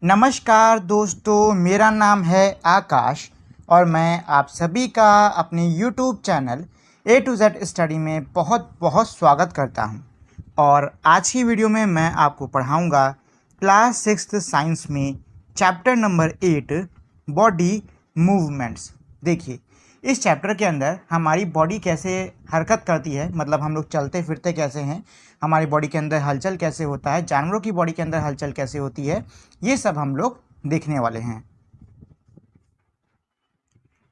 नमस्कार दोस्तों, मेरा नाम है आकाश और मैं आप सभी का अपने YouTube channel A to Z study में बहुत बहुत स्वागत करता हूं। और आज की वीडियो में मैं आपको पढ़ाऊंगा क्लास 6th साइंस में चैप्टर नंबर 8 बॉडी मूवमेंट्स। देखिए, इस चैप्टर के अंदर हमारी बॉडी कैसे हरकत करती है, मतलब हम लोग चलते फिरते कैसे हैं, हमारी बॉडी के अंदर हलचल कैसे होता है, जानवरों की बॉडी के अंदर हलचल कैसे होती है, ये सब हम लोग देखने वाले हैं।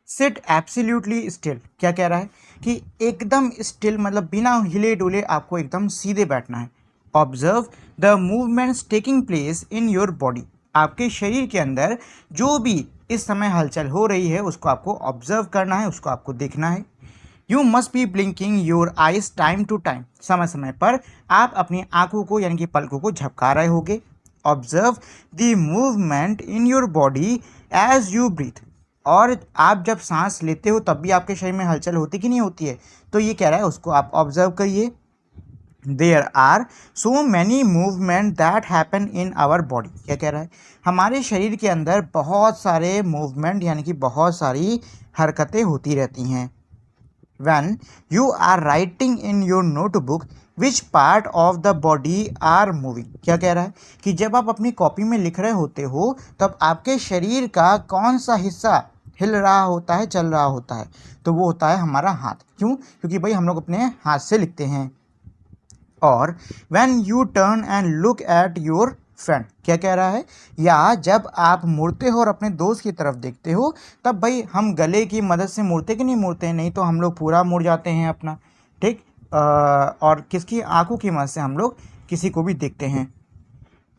सिट एब्सोल्युटली स्टिल क्या कह रहा है कि एकदम स्टिल, मतलब बिना हिले डुले आपको एकदम सीधे बैठना है। Observe the movements taking place in your body. आपके शरीर के अंदर जो भी इस समय हलचल हो रही है उसको आपको ऑब्जर्व करना है, उसको आपको देखना है। You must be blinking your eyes time to time. समय समय पर आप अपनी आंखों को यानी कि पलकों को झपका रहे होगे। Observe the movement in your body as you breathe. और आप जब सांस लेते हो तब भी आपके शरीर में हलचल होती कि नहीं होती है, तो ये कह रहा है उसको आप ऑब्जर्व करिए। There are so many movement that happen in our body. क्या कह रहा है, हमारे शरीर के अंदर बहुत सारे मूवमेंट यानी कि बहुत सारी हरकतें होती रहती हैं। When you are writing in your notebook, which part of the body are moving? क्या कह रहा है कि जब आप अपनी कॉपी में लिख रहे होते हो तब आपके शरीर का कौन सा हिस्सा हिल रहा होता है, चल रहा होता है, तो वो होता है हमारा हाथ। क्यों? क्योंकि भाई हम लोग अपने हाथ से लिखते हैं। और when you turn and look at your friend, क्या कह रहा है, या जब आप मुड़ते हो और अपने दोस्त की तरफ देखते हो तब भाई हम गले की मदद से मुड़ते कि नहीं मुड़ते हैं, नहीं तो हम लोग पूरा मुड़ जाते हैं अपना, ठीक। और किसकी आंखों की मदद से हम लोग किसी को भी देखते हैं।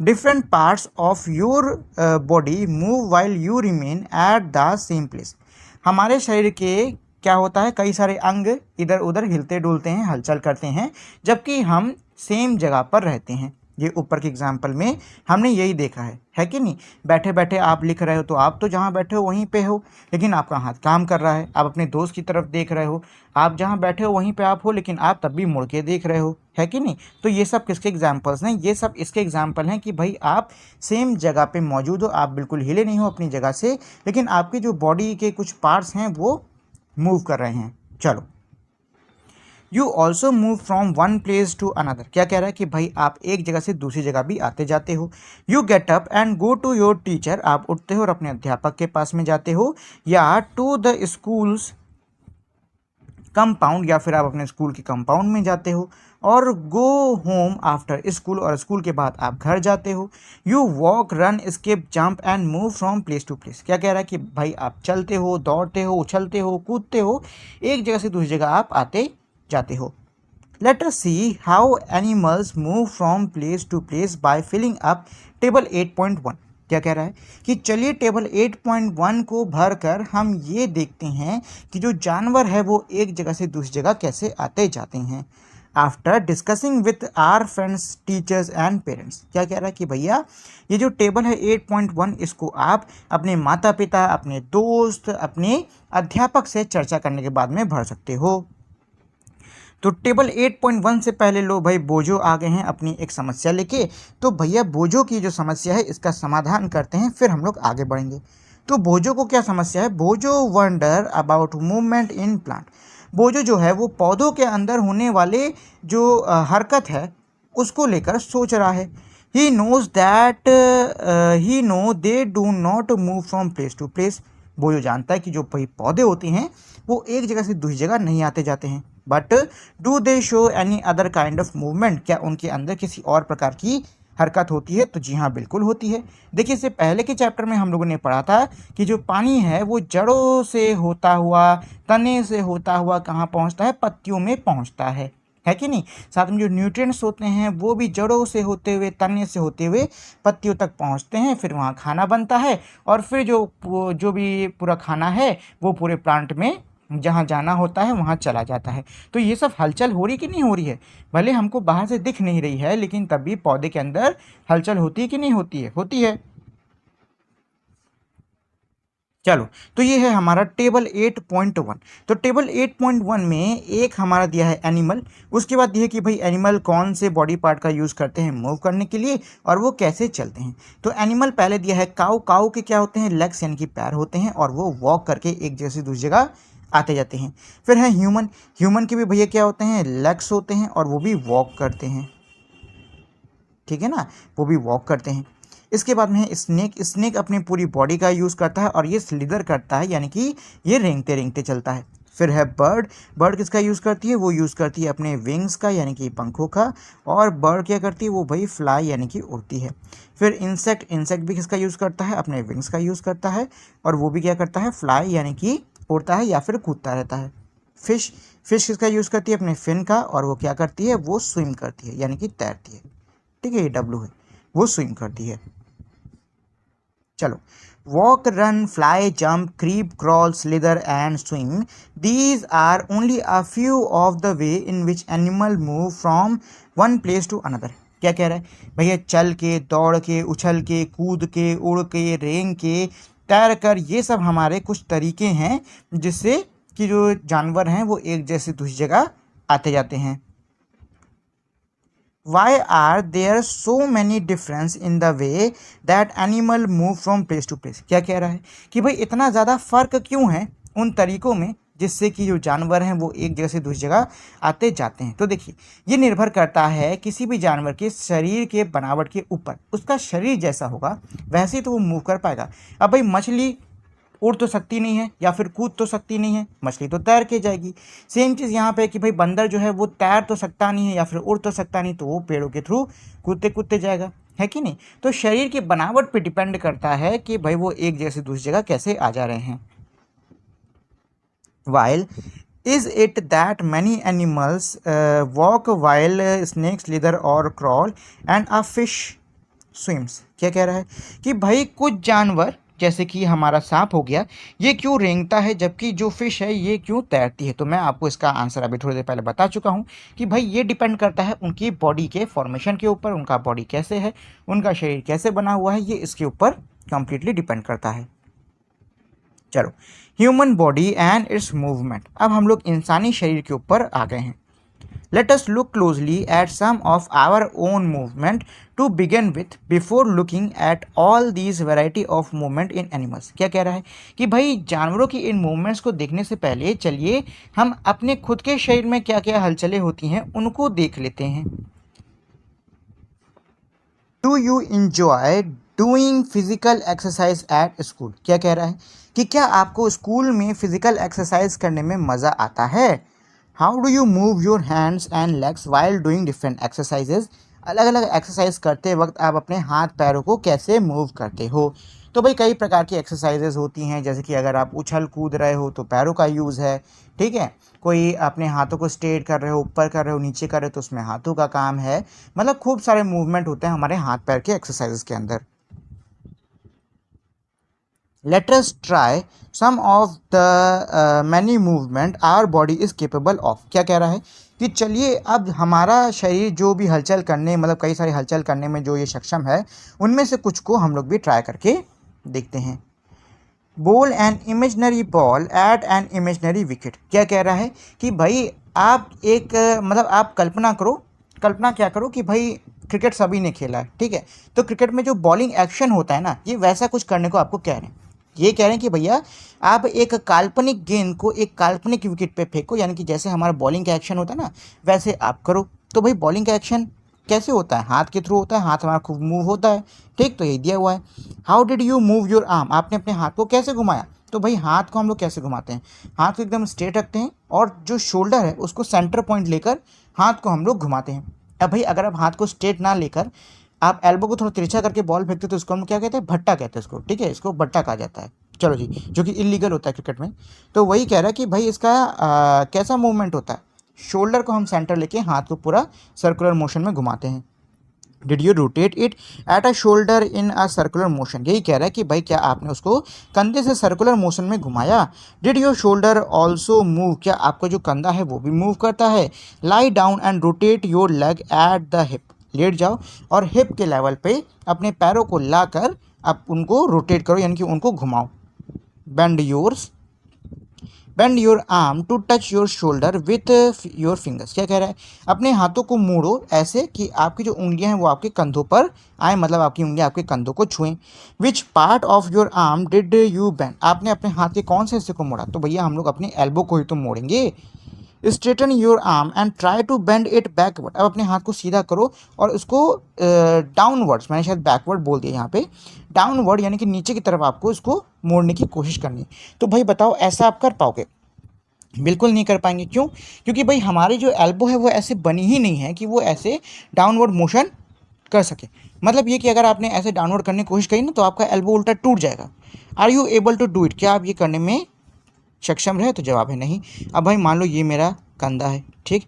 Different parts of your body move while you remain at the same place. हमारे शरीर के क्या होता है, कई सारे अंग इधर उधर हिलते डुलते हैं, हलचल करते हैं, जबकि हम सेम जगह पर रहते हैं। ये ऊपर के एग्जाम्पल में हमने यही देखा है कि नहीं। बैठे बैठे आप लिख रहे हो तो आप तो जहाँ बैठे हो वहीं पे हो, लेकिन आपका हाथ काम कर रहा है। आप अपने दोस्त की तरफ देख रहे हो, आप जहाँ बैठे हो वहीं पे आप हो, लेकिन आप तब भी मुड़ के देख रहे हो, है कि नहीं। तो ये सब किसके एग्जाम्पल्स हैं, ये सब इसके एग्जाम्पल हैं कि भाई आप सेम जगह पे मौजूद हो, आप बिल्कुल हिले नहीं हो अपनी जगह से, लेकिन आपके जो बॉडी के कुछ पार्ट्स हैं वो मूव कर रहे हैं। चलो, you also move from one place to another. क्या कह रहा है कि भाई आप एक जगह से दूसरी जगह भी आते जाते हो। You get up and go to your teacher. आप उठते हो और अपने अध्यापक के पास में जाते हो, या टू द स्कूल्स कंपाउंड, या फिर आप अपने स्कूल के कंपाउंड में जाते हो। और गो होम आफ्टर स्कूल, और स्कूल के बाद आप घर जाते हो। You walk, run, skip, jump and move from place to place. क्या कह रहा है कि भाई आप चलते हो, दौड़ते हो, उछलते हो, कूदते हो, एक जगह से दूसरी जगह आप आते जाते हो। Let us see how animals move from place to place by filling up table 8.1। क्या कह रहा है कि चलिए टेबल 8.1 को भर कर हम ये देखते हैं कि जो जानवर है वो एक जगह से दूसरी जगह कैसे आते जाते हैं। After discussing with our friends, teachers and parents. क्या कह रहा है कि भैया ये जो टेबल है 8.1, इसको आप अपने माता पिता, अपने दोस्त, अपने अध्यापक से चर्चा करने के बाद में भर सकते हो। तो टेबल 8.1 से पहले लो भाई बोझो आ गए हैं अपनी एक समस्या लेके, तो भैया बोझो की जो समस्या है इसका समाधान करते हैं, फिर हम लोग आगे बढ़ेंगे। तो बोझो को क्या समस्या है, Boojho wonder about movement in plant. Boojho जो है वो पौधों के अंदर होने वाले जो हरकत है उसको लेकर सोच रहा है। He knows that he know they do not move from place to place. Boojho जानता है कि जो पौधे होते हैं वो एक जगह से दूसरी जगह नहीं आते जाते हैं। But do they show any other kind of movement, क्या उनके अंदर किसी और प्रकार की हरकत होती है, तो जी हाँ बिल्कुल होती है। देखिए, इससे पहले के चैप्टर में हम लोगों ने पढ़ा था कि जो पानी है वो जड़ों से होता हुआ, तने से होता हुआ कहाँ पहुँचता है, पत्तियों में पहुँचता है कि नहीं। साथ में जो न्यूट्रिएंट्स होते हैं वो भी जड़ों से होते हुए, तने से होते हुए पत्तियों तक पहुँचते हैं, फिर वहाँ खाना बनता है, और फिर जो भी पूरा खाना है वो पूरे प्लांट में जहाँ जाना होता है वहाँ चला जाता है। तो ये सब हलचल हो रही कि नहीं हो रही है, भले हमको बाहर से दिख नहीं रही है, लेकिन तब भी पौधे के अंदर हलचल होती है कि नहीं होती है, होती है। चलो, तो ये है हमारा टेबल 8.1। तो टेबल 8.1 में एक हमारा दिया है एनिमल, उसके बाद दिया है कि भाई एनिमल कौन से बॉडी पार्ट का यूज़ करते हैं मूव करने के लिए और वो कैसे चलते हैं। तो एनिमल पहले दिया है काऊ। काऊ के क्या होते हैं, लेग्स यानी कि पैर होते हैं और वो वॉक करके एक जगह से दूसरी जगह आते जाते हैं। फिर है ह्यूमन। ह्यूमन के भी भैया क्या होते हैं, लेग्स होते हैं और वो भी वॉक करते हैं, ठीक है ना, वो भी वॉक करते हैं। इसके बाद में है स्नेक। स्नेक अपनी पूरी बॉडी का यूज़ करता है और ये स्लिदर करता है, यानी कि ये रेंगते रेंगते चलता है। फिर है बर्ड। बर्ड किसका यूज़ करती है, वो यूज़ करती है अपने विंग्स का, यानी कि पंखों का। और बर्ड क्या करती है, वो भाई फ्लाई यानी कि उड़ती है। फिर इंसेक्ट। इंसेक्ट भी किसका यूज़ करता है, अपने विंग्स का यूज़ करता है और वो भी क्या करता है, फ्लाई यानी कि उड़ता है या फिर कूदता रहता है। फिश। फिश किसका यूज़ करती है, अपने फिन का, और वो क्या करती है, वो स्विम करती है यानी कि तैरती है, ठीक है, ये डब्लू है, वो स्विम करती है। चलो, walk, run, fly, jump, creep, crawl, slither and swim, these are only a few of the ways in which animal move from one place to another. क्या कह रहा है भैया, चल के, दौड़ के, उछल के, कूद के, उड़ के, रेंग के, तैर कर, ये सब हमारे कुछ तरीके हैं जिससे कि जो जानवर हैं वो एक जैसे दूसरी जगह आते जाते हैं। Why are there so many difference in the way that animal move from place to place? क्या कह रहा है कि भाई इतना ज़्यादा फ़र्क क्यों है उन तरीकों में जिससे कि जो जानवर हैं वो एक जगह से दूसरी जगह आते जाते हैं। तो देखिए, ये निर्भर करता है किसी भी जानवर के शरीर के बनावट के ऊपर। उसका शरीर जैसा होगा वैसे ही तो वो मूव कर पाएगा। अब भाई मछली उड़ तो सकती नहीं है या फिर कूद तो सकती नहीं है, मछली तो तैर के जाएगी। सेम चीज़ यहाँ पे कि भाई बंदर जो है वो तैर तो सकता नहीं है या फिर उड़ तो सकता नहीं, तो वो पेड़ों के थ्रू कूदते कूदते जाएगा, है कि नहीं। तो शरीर की बनावट पे डिपेंड करता है कि भाई वो एक जगह से दूसरी जगह कैसे आ जा रहे हैं। While is it that many animals walk while snakes slither or crawl and a fish swims. क्या कह रहा है कि भाई कुछ जानवर जैसे कि हमारा सांप हो गया, ये क्यों रेंगता है जबकि जो फिश है ये क्यों तैरती है। तो मैं आपको इसका आंसर अभी थोड़ी देर पहले बता चुका हूँ कि भाई ये डिपेंड करता है उनकी बॉडी के फॉर्मेशन के ऊपर, उनका बॉडी कैसे है, उनका शरीर कैसे बना हुआ है, ये इसके ऊपर कंप्लीटली डिपेंड करता है। चलो, human body and it's movement. अब हम लोग इंसानी शरीर के ऊपर आ गए हैं। Let us look closely at some of our own movement to begin with before looking at all these variety of movement in animals। क्या कह रहा है कि भाई जानवरों की इन मूवमेंट्स को देखने से पहले चलिए हम अपने खुद के शरीर में क्या क्या हलचलें होती हैं उनको देख लेते हैं। Do you enjoy doing physical exercise at school. क्या कह रहा है कि क्या आपको स्कूल में फिजिकल एक्सरसाइज करने में मज़ा आता है। How do you move your hands and legs while doing different exercises. अलग अलग एक्सरसाइज करते वक्त आप अपने हाथ पैरों को कैसे मूव करते हो। तो भाई कई प्रकार की एक्सरसाइजेज होती हैं, जैसे कि अगर आप उछल कूद रहे हो तो पैरों का यूज़ है, ठीक है। कोई अपने हाथों को स्ट्रेट कर रहे हो, ऊपर कर रहे हो, नीचे कर रहे हो, तो उसमें हाथों का काम है। मतलब खूब सारे मूवमेंट होते हैं हमारे हाथ पैर के एक्सरसाइजेज के अंदर। Let us try some of the many movement our body is capable of। क्या कह रहा है कि चलिए अब हमारा शरीर जो भी हलचल करने, मतलब कई सारी हलचल करने में जो ये सक्षम है, उनमें से कुछ को हम लोग भी ट्राई करके देखते हैं। Ball an imaginary ball at an imaginary wicket. क्या कह रहा है कि भाई आप एक मतलब आप कल्पना करो, कल्पना क्या करो कि भाई क्रिकेट सभी ने खेला है, ठीक है। तो क्रिकेट में जो बॉलिंग एक्शन होता है ना, ये वैसा कुछ करने को आपको कह रहे हैं। ये कह रहे हैं कि भैया आप एक काल्पनिक गेंद को एक काल्पनिक विकेट पे फेंको, यानी कि जैसे हमारा बॉलिंग का एक्शन होता है ना वैसे आप करो। तो भाई बॉलिंग का एक्शन कैसे होता है, हाथ के थ्रू होता है, हाथ हमारा खूब मूव होता है, ठीक। तो ये दिया हुआ है। How did you move your arm. आपने अपने हाथ को कैसे घुमाया। तो भाई हाथ को हम लोग कैसे घुमाते हैं, हाथ को एकदम स्ट्रेट रखते हैं और जो शोल्डर है उसको सेंटर पॉइंट लेकर हाथ को हम लोग घुमाते हैं। अब भाई अगर आप हाथ को स्ट्रेट ना लेकर आप एल्बो को थोड़ा तिरछा करके बॉल फेंकते तो इसको हम क्या कहते हैं, भट्टा कहते हैं इसको, ठीक है, इसको भट्टा कहा जाता है। चलो जी, जो कि इलीगल होता है क्रिकेट में। तो वही कह रहा है कि भाई इसका कैसा मूवमेंट होता है, शोल्डर को हम सेंटर लेके हाथ को पूरा सर्कुलर मोशन में घुमाते हैं। Did you rotate it at a shoulder in a circular motion. यही कह रहा है कि भाई क्या आपने उसको कंधे से सर्कुलर मोशन में घुमाया। Did your shoulder also move. क्या आपका जो कंधा है वो भी मूव करता है। Lie down and rotate your leg at the hip. लेट जाओ और हिप के लेवल पे अपने पैरों को लाकर आप उनको रोटेट करो, यानी कि उनको घुमाओ। Bend your arm to touch your shoulder with your fingers. क्या कह रहा है, अपने हाथों को मोड़ो ऐसे कि आपकी जो उंगलियां हैं वो आपके कंधों पर आए, मतलब आपकी उंगलियां आपके कंधों को छुएं। Which part of your arm did you bend, आपने अपने हाथ के कौन से हिस्से को मोड़ा, तो भैया हम लोग अपने एल्बो को ही तो मोड़ेंगे। Straighten your arm and try to bend it backward, अब अपने हाथ को सीधा करो और उसको डाउनवर्ड्स, मैंने शायद बैकवर्ड बोल दिया यहाँ पे, डाउनवर्ड यानी कि नीचे की तरफ आपको इसको मोड़ने की कोशिश करनी है। तो भाई बताओ ऐसा आप कर पाओगे? बिल्कुल नहीं कर पाएंगे। क्यों? क्योंकि भाई हमारी जो एल्बो है वो ऐसे बनी ही नहीं है कि वो ऐसे डाउनवर्ड मोशन कर सके। मतलब ये कि अगर आपने ऐसे डाउनवर्ड करने की कोशिश करी ना तो आपका एल्बो उल्टा टूट जाएगा। Are you able to do it, क्या आप ये करने में सक्षम रहे? तो जवाब है नहीं। अब भाई मान लो ये मेरा कंधा है, ठीक,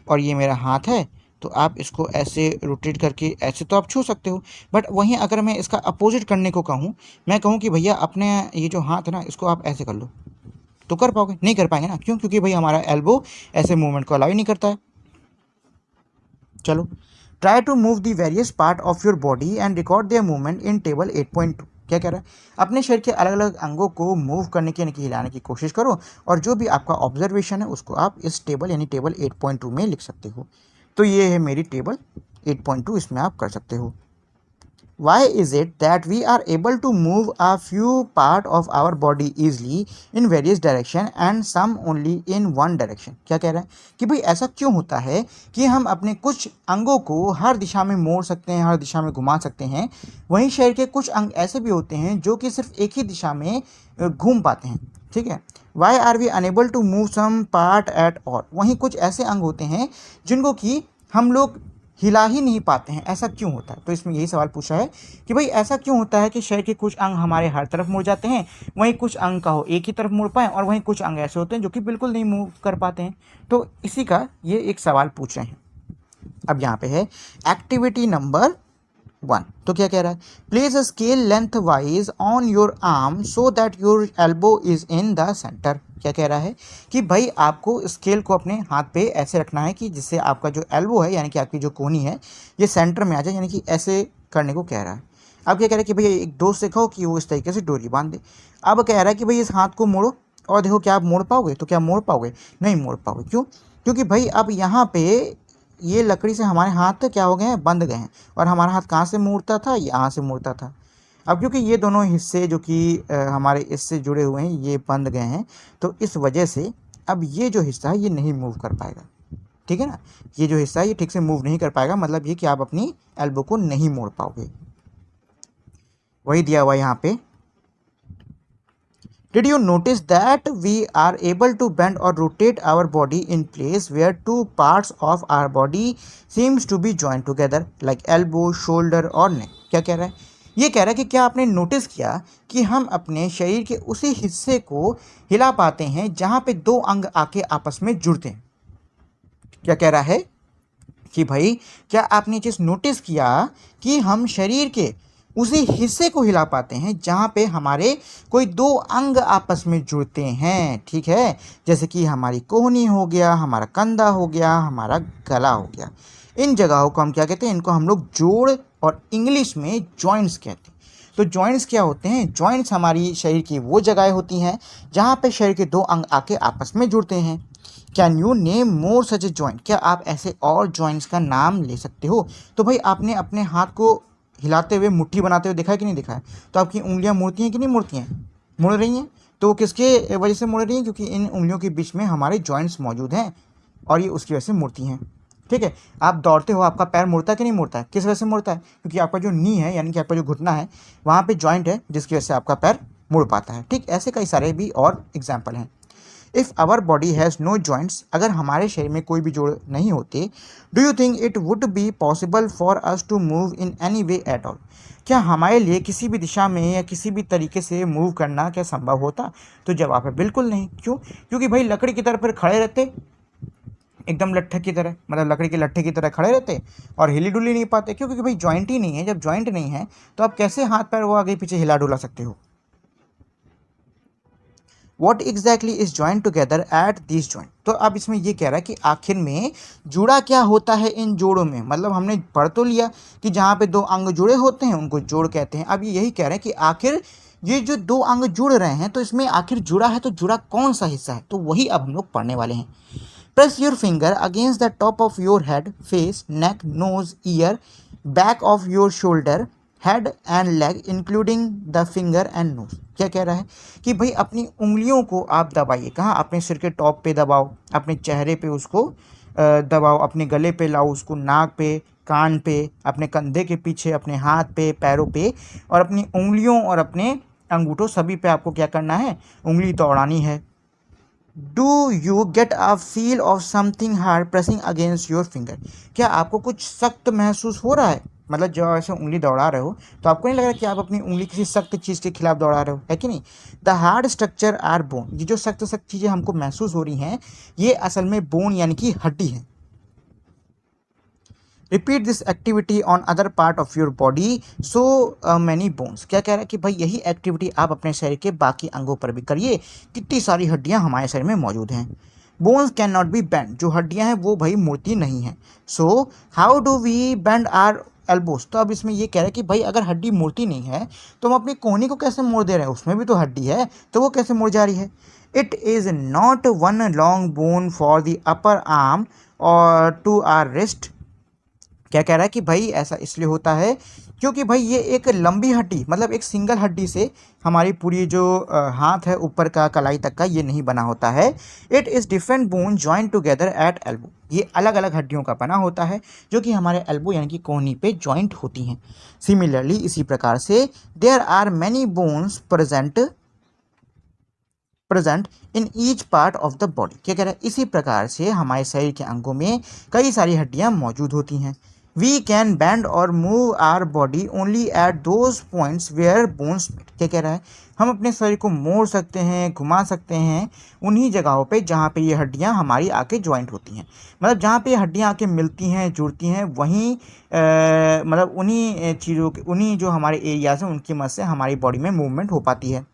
और ये मेरा हाथ है, तो आप इसको ऐसे रोटेट करके ऐसे तो आप छू सकते हो, बट वहीं अगर मैं इसका अपोजिट करने को कहूँ, मैं कहूँ कि भैया अपने ये जो हाथ है ना इसको आप ऐसे कर लो, तो कर पाओगे? नहीं कर पाएंगे ना। क्यों? क्योंकि भाई हमारा एल्बो ऐसे मूवमेंट को अलाउ ही नहीं करता है। चलो, try to move the various part of your body and record their movement in table 8.2। क्या कह रहा है, अपने शरीर के अलग अलग अंगों को मूव करने की यानी कि हिलाने की कोशिश करो और जो भी आपका ऑब्जर्वेशन है उसको आप इस टेबल यानी टेबल 8.2 में लिख सकते हो। तो ये है मेरी टेबल 8.2, इसमें आप कर सकते हो। Why is it that we are able to move a few part of our body easily in various direction and some only in one direction? क्या कह रहा है कि भाई ऐसा क्यों होता है कि हम अपने कुछ अंगों को हर दिशा में मोड़ सकते हैं, हर दिशा में घुमा सकते हैं, वहीं शरीर के कुछ अंग ऐसे भी होते हैं जो कि सिर्फ एक ही दिशा में घूम पाते हैं। ठीक है, Why are we unable to move some part at all? वहीं कुछ ऐसे अंग होते हैं जिनको कि हम लोग हिला ही नहीं पाते हैं, ऐसा क्यों होता है? तो इसमें यही सवाल पूछा है कि भाई ऐसा क्यों होता है कि शरीर के कुछ अंग हमारे हर तरफ मुड़ जाते हैं, वहीं कुछ अंग का हो एक ही तरफ मुड़ पाएँ, और वहीं कुछ अंग ऐसे होते हैं जो कि बिल्कुल नहीं मूव कर पाते हैं। तो इसी का ये एक सवाल पूछ रहे हैं। अब यहाँ पे है एक्टिविटी नंबर 1। तो क्या कह रहा है, place a scale length wise on your arm so that your elbow is in the centre. क्या कह रहा है कि भाई आपको स्केल को अपने हाथ पे ऐसे रखना है कि जिससे आपका जो एल्बो है यानी कि आपकी जो कोहनी है ये सेंटर में आ जाए, यानी कि ऐसे करने को कह रहा है। अब क्या कह रहा है कि भैया एक दोस्त सिखाओ कि वो इस तरीके से डोरी बांध दे। अब कह रहा है कि भाई इस हाथ को मोड़ो और देखो क्या आप मोड़ पाओगे? तो क्या मोड़ पाओगे? नहीं मोड़ पाओगे। क्यों? क्योंकि भाई अब यहाँ पे ये लकड़ी से हमारे हाथ क्या हो गए हैं, बंध गए हैं, और हमारा हाथ कहाँ से मुड़ता था? यहाँ से मुड़ता था। अब क्योंकि ये दोनों हिस्से जो कि हमारे इससे जुड़े हुए हैं ये बंध गए हैं, तो इस वजह से अब ये जो हिस्सा है ये नहीं मूव कर पाएगा। ठीक है ना, ये जो हिस्सा है ये ठीक से मूव नहीं कर पाएगा, मतलब ये कि आप अपनी एल्बो को नहीं मोड़ पाओगे। वही दिया हुआ यहाँ पे, Did you notice that we are able to bend or rotate our body in place where two parts of our body seems to be joined together like elbow, shoulder और neck? क्या कह रहा है? ये कह रहा है कि क्या आपने नोटिस किया कि हम अपने शरीर के उसी हिस्से को हिला पाते हैं जहाँ पे दो अंग आके आपस में जुड़ते हैं। क्या कह रहा है कि भाई क्या आपने चीज़ नोटिस किया कि हम शरीर के उसी हिस्से को हिला पाते हैं जहाँ पे हमारे कोई दो अंग आपस में जुड़ते हैं। ठीक है, जैसे कि हमारी कोहनी हो गया, हमारा कंधा हो गया, हमारा गला हो गया। इन जगहों को हम क्या कहते हैं? इनको हम लोग जोड़ और इंग्लिश में जॉइंट्स कहते हैं। तो जॉइंट्स क्या होते हैं? जॉइंट्स हमारी शरीर की वो जगहें होती हैं जहाँ पे शरीर के दो अंग आके आपस में जुड़ते हैं। Can you name more such a joint? क्या आप ऐसे और जॉइंट्स का नाम ले सकते हो? तो भाई आपने अपने हाथ को हिलाते हुए मुट्ठी बनाते हुए देखा है कि नहीं देखा है? तो आपकी उंगलियां मुड़ती हैं कि नहीं मुड़ती हैं? मुड़ रही हैं। तो किसके वजह से मुड़ रही हैं? क्योंकि इन उंगलियों के बीच में हमारे जॉइंट्स मौजूद हैं और ये उसकी वजह से मुड़ती हैं। ठीक है, आप दौड़ते हो, आपका पैर मुड़ता है कि नहीं मुड़ता है? किस वजह से मुड़ता है? क्योंकि आपका जो नी है यानी कि आपका जो घुटना है वहाँ पे जॉइंट है जिसकी वजह से आपका पैर मुड़ पाता है। ठीक, ऐसे कई सारे भी और एग्जाम्पल हैं। If our body has no joints, अगर हमारे शरीर में कोई भी जोड़ नहीं होते, do you think it would be possible for us to move in any way at all? क्या हमारे लिए किसी भी दिशा में या किसी भी तरीके से मूव करना क्या संभव होता? तो जवाब है बिल्कुल नहीं। क्यों? क्योंकि भाई लकड़ी की तरह फिर खड़े रहते, एकदम लट्ठे की तरह, मतलब लकड़ी के लट्ठे की तरह खड़े रहते और हिली डुली नहीं पाते। क्यों? क्योंकि भाई जॉइंट ही नहीं है। जब जॉइंट नहीं है तो आप कैसे हाथ पैर वो आगे पीछे हिला डुला सकते हो? What exactly is joined together at these joint? तो अब इसमें ये कह रहा है कि आखिर में जुड़ा क्या होता है इन जोड़ों में। मतलब हमने पढ़ तो लिया कि जहाँ पे दो अंग जुड़े होते हैं उनको जोड़ कहते हैं। अब ये यही कह रहे हैं कि आखिर ये जो दो अंग जुड़ रहे हैं तो इसमें आखिर जुड़ा है तो जुड़ा कौन सा हिस्सा है, तो वही अब हम लोग पढ़ने वाले हैं। Press your finger against the top of your head, face, neck, nose, ear, back of your shoulder, head and leg including the finger and nose. क्या कह रहा है कि भाई अपनी उंगलियों को आप दबाइए, कहाँ, अपने सिर के टॉप पे दबाओ, अपने चेहरे पे उसको दबाओ, अपने गले पे लाओ उसको, नाक पे, कान पे, अपने कंधे के पीछे, अपने हाथ पे, पैरों पे, और अपनी उंगलियों और अपने अंगूठों सभी पे आपको क्या करना है, उंगली दौड़ानी है। Do you get a feel of something hard pressing against your finger. क्या आपको कुछ सख्त महसूस हो रहा है, मतलब जब ऐसे उंगली दौड़ा रहे हो तो आपको नहीं लग रहा कि आप अपनी उंगली किसी सख्त चीज़ के खिलाफ दौड़ा रहे हो, है कि नहीं। The hard structure are bone. ये जो सख्त सख्त चीज़ें हमको महसूस हो रही हैं ये असल में बोन यानी कि हड्डी है। Repeat this activity on other part of your body so many bones. क्या कह रहा है कि भाई यही एक्टिविटी आप अपने शरीर के बाकी अंगों पर भी करिए, कितनी सारी हड्डियां हमारे शरीर में मौजूद हैं। Bones can not be bend, जो हड्डियां हैं वो भाई मुड़ती नहीं हैं। So how do we bend our elbows. तो अब इसमें ये कह रहा है कि भाई अगर हड्डी मुड़ती नहीं है तो हम अपनी कोहनी को कैसे मोड़ दे रहे हैं, उसमें भी तो हड्डी है, तो वो कैसे मुड़ जा रही है। It is not one long bone for the upper arm और टू आर रिस्ट। क्या कह रहा है कि भाई ऐसा इसलिए होता है क्योंकि भाई ये एक लंबी हड्डी, मतलब एक सिंगल हड्डी से हमारी पूरी जो हाथ है ऊपर का कलाई तक का ये नहीं बना होता है। It is different bone joint together at elbow. ये अलग अलग हड्डियों का बना होता है जो कि हमारे एल्बो यानी कि कोहनी पे जॉइंट होती हैं। सिमिलरली इसी प्रकार से there are many bones present in each part of the body. क्या कह रहा है, इसी प्रकार से हमारे शरीर के अंगों में कई सारी हड्डियां मौजूद होती हैं। We can bend or move our body only at those points where bones. क्या कह रहा है, हम अपने शरीर को मोड़ सकते हैं, घुमा सकते हैं उन्हीं जगहों पे जहाँ पे ये हड्डियाँ हमारी आके ज्वाइंट होती हैं। मतलब जहाँ पे ये हड्डियाँ आके मिलती हैं, जुड़ती हैं, वहीं मतलब उन्हीं चीज़ों के, उन्हीं जो हमारे एरियाज हैं उनकी मदद से हमारी बॉडी में मूवमेंट हो पाती है।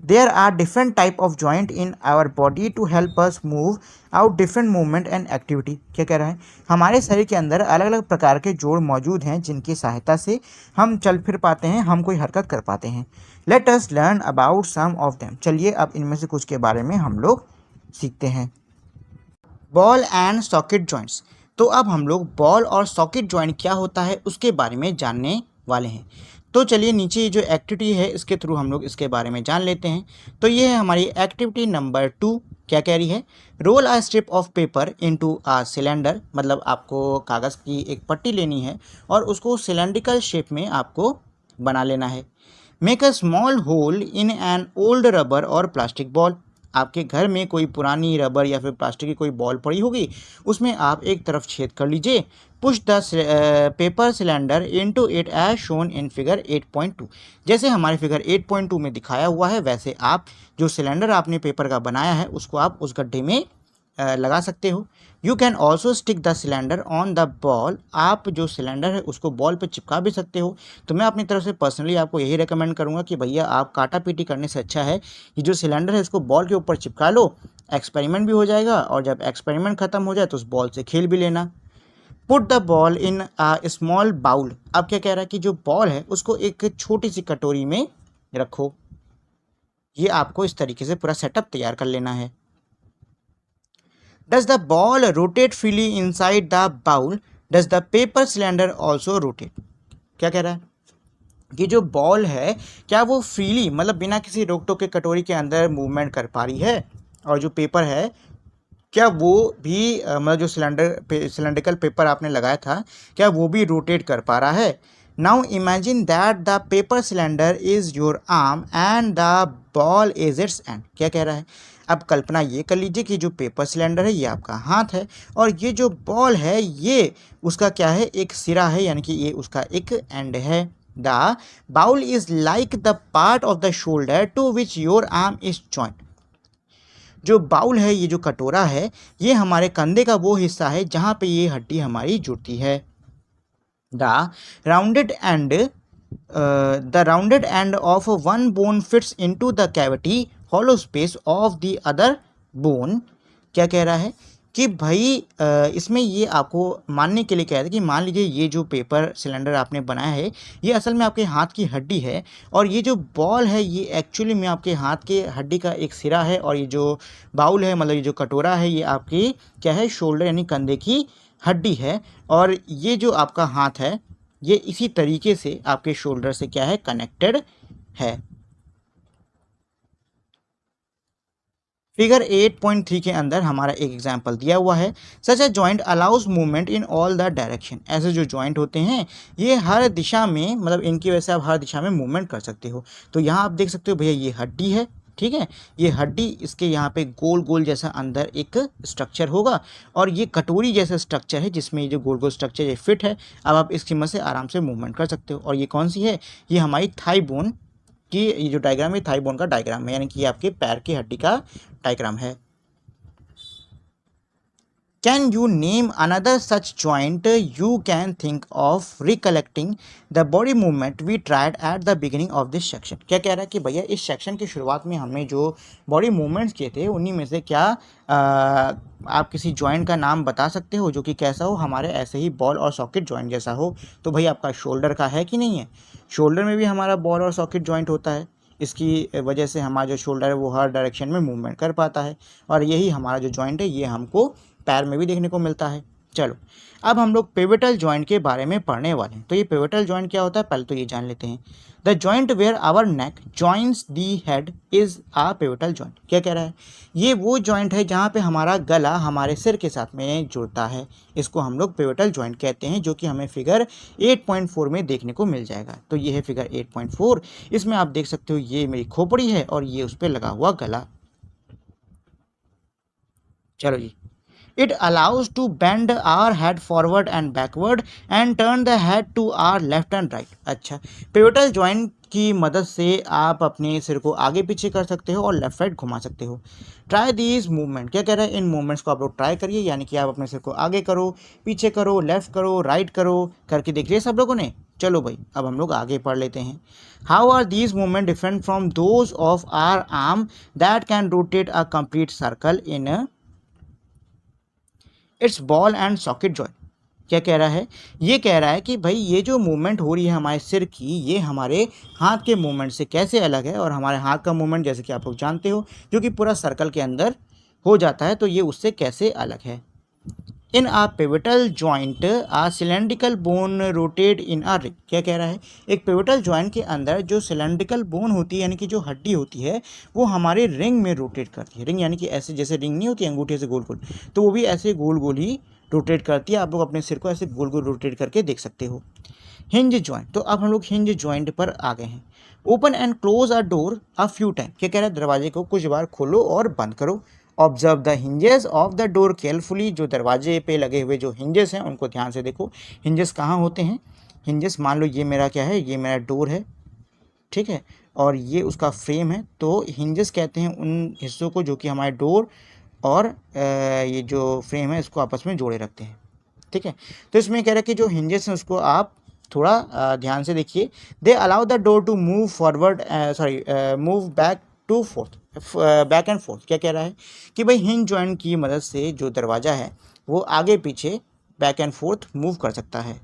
There are different type of joint in our body to help us move out different movement and activity। क्या कह रहा है, हमारे शरीर के अंदर अलग अलग प्रकार के जोड़ मौजूद हैं जिनकी सहायता से हम चल फिर पाते हैं, हम कोई हरकत कर पाते हैं। Let us learn about some of them। चलिए अब इनमें से कुछ के बारे में हम लोग सीखते हैं। Ball and socket joints. तो अब हम लोग बॉल और सॉकेट जॉइंट क्या होता है उसके बारे में जानने वाले हैं। तो चलिए नीचे जो एक्टिविटी है इसके थ्रू हम लोग इसके बारे में जान लेते हैं। तो ये है हमारी एक्टिविटी नंबर 2। क्या कह रही है, roll a strip of paper into a cylinder. मतलब आपको कागज़ की एक पट्टी लेनी है और उसको सिलेंड्रिकल शेप में आपको बना लेना है। Make a small hole in an old rubber or plastic ball. आपके घर में कोई पुरानी रबर या फिर प्लास्टिक की कोई बॉल पड़ी होगी, उसमें आप एक तरफ छेद कर लीजिए। Push the paper cylinder into it as shown in figure 8.2। जैसे हमारे फिगर 8.2 में दिखाया हुआ है वैसे आप जो सिलेंडर आपने पेपर का बनाया है उसको आप उस गड्ढे में लगा सकते हो। You can also stick the cylinder on the ball. आप जो सिलेंडर है उसको बॉल पे चिपका भी सकते हो। तो मैं अपनी तरफ से पर्सनली आपको यही रेकमेंड करूँगा कि भैया आप काटा पीटी करने से अच्छा है ये जो सिलेंडर है इसको बॉल के ऊपर चिपका लो, एक्सपेरिमेंट भी हो जाएगा और जब एक्सपेरिमेंट ख़त्म हो जाए तो उस बॉल से खेल भी लेना। Put the ball in a small bowl. अब क्या कह रहा है कि जो बॉल है उसको एक छोटी सी कटोरी में रखो। ये आपको इस तरीके से पूरा सेटअप तैयार कर लेना है। Does the ball rotate freely inside the bowl? Does the paper cylinder also rotate? क्या कह रहा है कि जो बॉल है क्या वो फ्रीली मतलब बिना किसी रोक टोक के कटोरी के अंदर मूवमेंट कर पा रही है, और जो पेपर है क्या वो भी मतलब जो सिलेंड्रिकल पेपर आपने लगाया था क्या वो भी रोटेट कर पा रहा है। Now imagine that the paper cylinder is your arm and the ball is it's and. क्या कह रहा है, अब कल्पना ये कर लीजिए कि जो पेपर सिलेंडर है ये आपका हाथ है और ये जो बॉल है ये उसका क्या है, एक सिरा है, यानी कि ये उसका एक एंड है। The bowl is like the part of the shoulder to which your arm is joint. जो बाउल है, ये जो कटोरा है, ये हमारे कंधे का वो हिस्सा है जहाँ पे ये हड्डी हमारी जुड़ती है। The rounded end of one bone fits into the cavity hollow space of the other bone. क्या कह रहा है कि भाई इसमें ये आपको मानने के लिए कह रहा है कि मान लीजिए ये जो पेपर सिलेंडर आपने बनाया है ये असल में आपके हाथ की हड्डी है, और ये जो बॉल है ये एक्चुअली में आपके हाथ के हड्डी का एक सिरा है, और ये जो बाउल है मतलब ये जो कटोरा है ये आपकी क्या है, शोल्डर यानी कंधे की हड्डी है, और ये जो आपका हाथ है ये इसी तरीके से आपके शोल्डर से क्या है, कनेक्टेड है। फिगर 8.3 के अंदर हमारा एक एग्जाम्पल दिया हुआ है, such a joint allows movement in all the direction. ऐसे जो जॉइंट होते हैं ये हर दिशा में, मतलब इनकी वजह से आप हर दिशा में मूवमेंट कर सकते हो। तो यहाँ आप देख सकते हो भैया ये हड्डी है, ठीक है, ये हड्डी, इसके यहाँ पे गोल गोल जैसा अंदर एक स्ट्रक्चर होगा, और ये कटोरी जैसा स्ट्रक्चर है जिसमें ये जो गोल गोल स्ट्रक्चर ये फिट है। अब आप इसकी मदद से आराम से मूवमेंट कर सकते हो। और ये कौन सी है, ये हमारी थाई बोन कि ये जो डायग्राम है थाई बोन का डायग्राम है, यानी कि आपके पैर की हड्डी का डायग्राम है। Can you name another such joint you can think of recollecting the body movement we tried at the beginning of this section. क्या कह रहा है कि भैया इस सेक्शन की शुरुआत में हमने जो बॉडी मूवमेंट्स किए थे उन्हीं में से क्या आप किसी जॉइंट का नाम बता सकते हो जो कि कैसा हो, हमारे ऐसे ही बॉल और सॉकेट जॉइंट जैसा हो। तो भाई आपका शोल्डर का है कि नहीं है, शोल्डर में भी हमारा बॉल और सॉकेट जॉइंट होता है, इसकी वजह से हमारा जो शोल्डर है वो हर डायरेक्शन में मूवमेंट कर पाता है, और यही हमारा जो जॉइंट है ये हमको पैर में भी देखने को मिलता है। चलो अब हम लोग पिवटल जॉइंट के बारे में पढ़ने वाले हैं। तो ये पिवटल जॉइंट क्या होता है पहले तो ये जान लेते हैं। The joint where our neck joints the head is a pivotal joint. क्या कह रहा है, ये वो जॉइंट है जहाँ पे हमारा गला हमारे सिर के साथ में जुड़ता है, इसको हम लोग पिवटल जॉइंट कहते हैं, जो कि हमें फिगर 8.4 में देखने को मिल जाएगा। तो ये है फिगर 8.4, इसमें आप देख सकते हो ये मेरी खोपड़ी है और ये उस पर लगा हुआ गला। चलो जी, it allows to bend our head forward and backward and turn the head to our left and right। अच्छा, पिवटल जॉइंट की मदद से आप अपने सिर को आगे पीछे कर सकते हो और लेफ्ट राइट घुमा सकते हो। ट्राई दीज मूवमेंट, क्या कह रहा है, इन मूवमेंट्स को आप लोग ट्राई करिए, यानी कि आप अपने सिर को आगे करो, पीछे करो, लेफ्ट करो, राइट करो, करके देख लिया सब लोगों ने। चलो भाई अब हम लोग आगे पढ़ लेते हैं। How are these movement different from those of our arm that can rotate a complete circle in its ball and socket joint. क्या कह रहा है, ये कह रहा है कि भाई ये जो मूवमेंट हो रही है हमारे सिर की ये हमारे हाथ के मूवमेंट से कैसे अलग है, और हमारे हाथ का मूवमेंट जैसे कि आप लोग जानते हो जो कि पूरा सर्कल के अंदर हो जाता है, तो ये उससे कैसे अलग है। In a pivotal joint a cylindrical bone rotate in a ring. क्या कह रहा है, एक पिवटल जॉइंट के अंदर जो सिलेंड्रिकल बोन होती है यानी कि जो हड्डी होती है वो हमारे रिंग में रोटेट करती है। रिंग यानी कि ऐसे जैसे रिंग नहीं होती अंगूठे से गोल गोल, तो वो भी ऐसे गोल गोल ही रोटेट करती है। आप लोग अपने सिर को ऐसे गोल गोल रोटेट करके देख सकते हो। हिंज जॉइंट, तो अब हम लोग हिंज जॉइंट पर आ गए हैं। Open and close a door a few time. क्या कह रहा है, दरवाजे को कुछ बार खोलो और बंद करो। Observe the hinges of the door carefully, जो दरवाजे पे लगे हुए जो हिंजेस हैं उनको ध्यान से देखो। हिंजेस कहाँ होते हैं, हिंजेस मान लो ये मेरा क्या है, ये मेरा डोर है, ठीक है, और ये उसका फ्रेम है। तो हिंजेस कहते हैं उन हिस्सों को जो कि हमारे डोर और ये जो फ्रेम है इसको आपस में जोड़े रखते हैं, ठीक है। तो इसमें कह रहा है कि जो हिंजेस हैं उसको आप थोड़ा ध्यान से देखिए। They allow the door to move forward move back to forth back and forth. क्या कह रहा है कि भाई हिंज जॉइंट की मदद से जो दरवाज़ा है वो आगे पीछे बैक एंड फोर्थ मूव कर सकता है।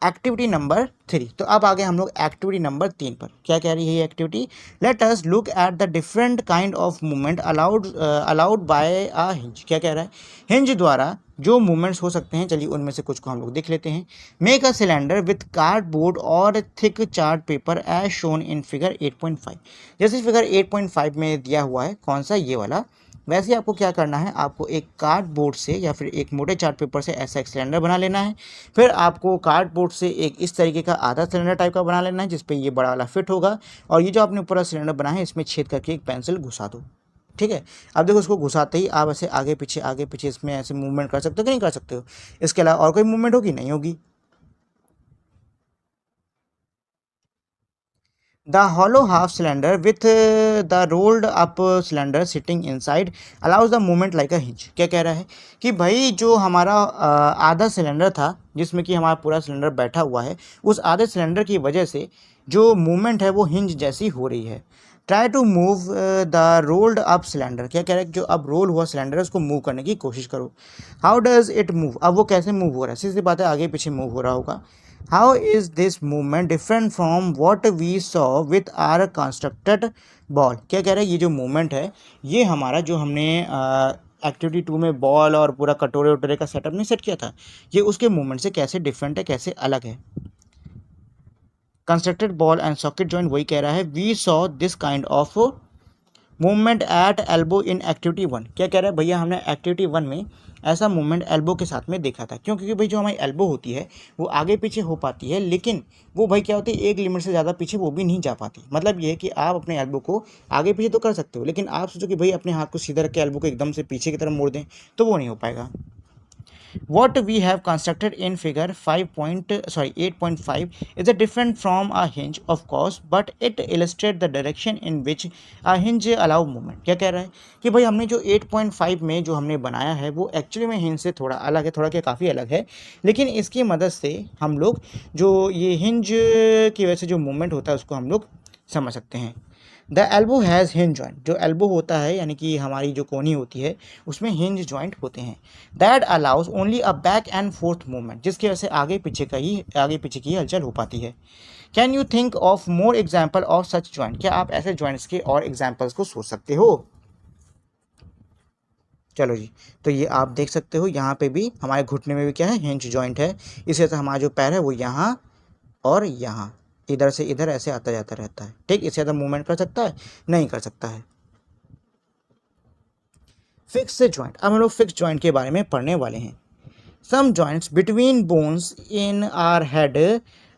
एक्टिविटी नंबर 3, तो अब आगे हम लोग एक्टिविटी नंबर 3 पर। क्या कह रही है ये activity, let us look at the different kind of movement allowed by a hinge. क्या कह रहा है, हिंज द्वारा जो मूवमेंट्स हो सकते हैं, चलिए उनमें से कुछ को हम लोग देख लेते हैं। Make a cylinder with cardboard or thick chart paper as shown in figure 8.5। जैसे फिगर 8.5 में दिया हुआ है, कौन सा, ये वाला, वैसे आपको क्या करना है, आपको एक कार्डबोर्ड से या फिर एक मोटे चार्ट पेपर से ऐसा एक सिलेंडर बना लेना है। फिर आपको कार्डबोर्ड से एक इस तरीके का आधा सिलेंडर टाइप का बना लेना है जिस पे ये बड़ा वाला फिट होगा, और ये जो आपने ऊपर सिलेंडर बनाया है इसमें छेद करके एक पेंसिल घुसा दो, ठीक है। अब देखो उसको घुसाते ही आप ऐसे आगे पीछे इसमें ऐसे मूवमेंट कर सकते हो कि नहीं कर सकते हो। इसके अलावा और कोई मूवमेंट होगी, नहीं होगी। The hollow half cylinder with the rolled up cylinder sitting inside allows the movement like a hinge। क्या कह रहा है कि भाई जो हमारा आधा सिलेंडर था जिसमें कि हमारा पूरा सिलेंडर बैठा हुआ है, उस आधे सिलेंडर की वजह से जो मूवमेंट है वो हिंज जैसी हो रही है। Try to move the rolled up cylinder, क्या कह रहा है, जो अब रोल हुआ सिलेंडर है उसको मूव करने की कोशिश करो। हाउ डज इट मूव, अब वो कैसे मूव हो रहा है, सीधी बात है आगे पीछे मूव हो रहा होगा। How is this movement different from what we saw with our constructed ball, क्या कह रहा है, ये जो मूवमेंट है ये हमारा जो हमने एक्टिविटी 2 में बॉल और पूरा कटोरे वटोरे का सेटअप नहीं सेट किया था, ये उसके मूवमेंट से कैसे डिफरेंट है, कैसे अलग है। Constructed ball and socket joint वही कह रहा है, we saw this kind of movement at elbow in activity 1, क्या कह रहा है भैया, हमने एक्टिविटी 1 में ऐसा मूवमेंट एल्बो के साथ में देखा था। क्यों, क्योंकि भाई जो हमारी एल्बो होती है वो आगे पीछे हो पाती है, लेकिन वो भाई क्या होती है, एक लिमिट से ज़्यादा पीछे वो भी नहीं जा पाती। मतलब ये है कि आप अपने एल्बो को आगे पीछे तो कर सकते हो, लेकिन आप सोचो कि भाई अपने हाथ को सीधा रख के एल्बो को एकदम से पीछे की तरफ मोड़ दें तो वो नहीं हो पाएगा। What we have constructed in figure 8.5 is a different from a hinge of course, but it illustrates the direction in which a hinge allow movement। क्या कह रहा है कि भाई हमने जो 8.5 में जो हमने बनाया है वो एक्चुअली में हिंज से थोड़ा अलग है, थोड़ा क्या काफ़ी अलग है, लेकिन इसकी मदद से हम लोग जो ये हिंज की वजह से जो मूवमेंट होता है उसको हम लोग समझ सकते हैं। The elbow has hinge joint, जो एल्बो होता है यानी कि हमारी जो कोनी होती है उसमें हिंज जॉइंट होते हैं। That allows only a back and forth movement, जिसकी वजह से आगे पीछे की हलचल हो पाती है। Can you think of more example of such joint, क्या आप ऐसे जॉइंट्स के और एग्जाम्पल्स को सोच सकते हो। चलो जी, तो ये आप देख सकते हो यहाँ पे भी हमारे घुटने में भी क्या है, हिंज जॉइंट है। इसी वजह से हमारा जो पैर है वो यहाँ और यहाँ इधर से इधर ऐसे आता जाता रहता है। ठीक, इससे ज़्यादा मूवमेंट कर सकता है, नहीं कर सकता है। फिक्स जॉइंट, अब हम लोग फिक्स जॉइंट के बारे में पढ़ने वाले हैं। Some joints between bones in our head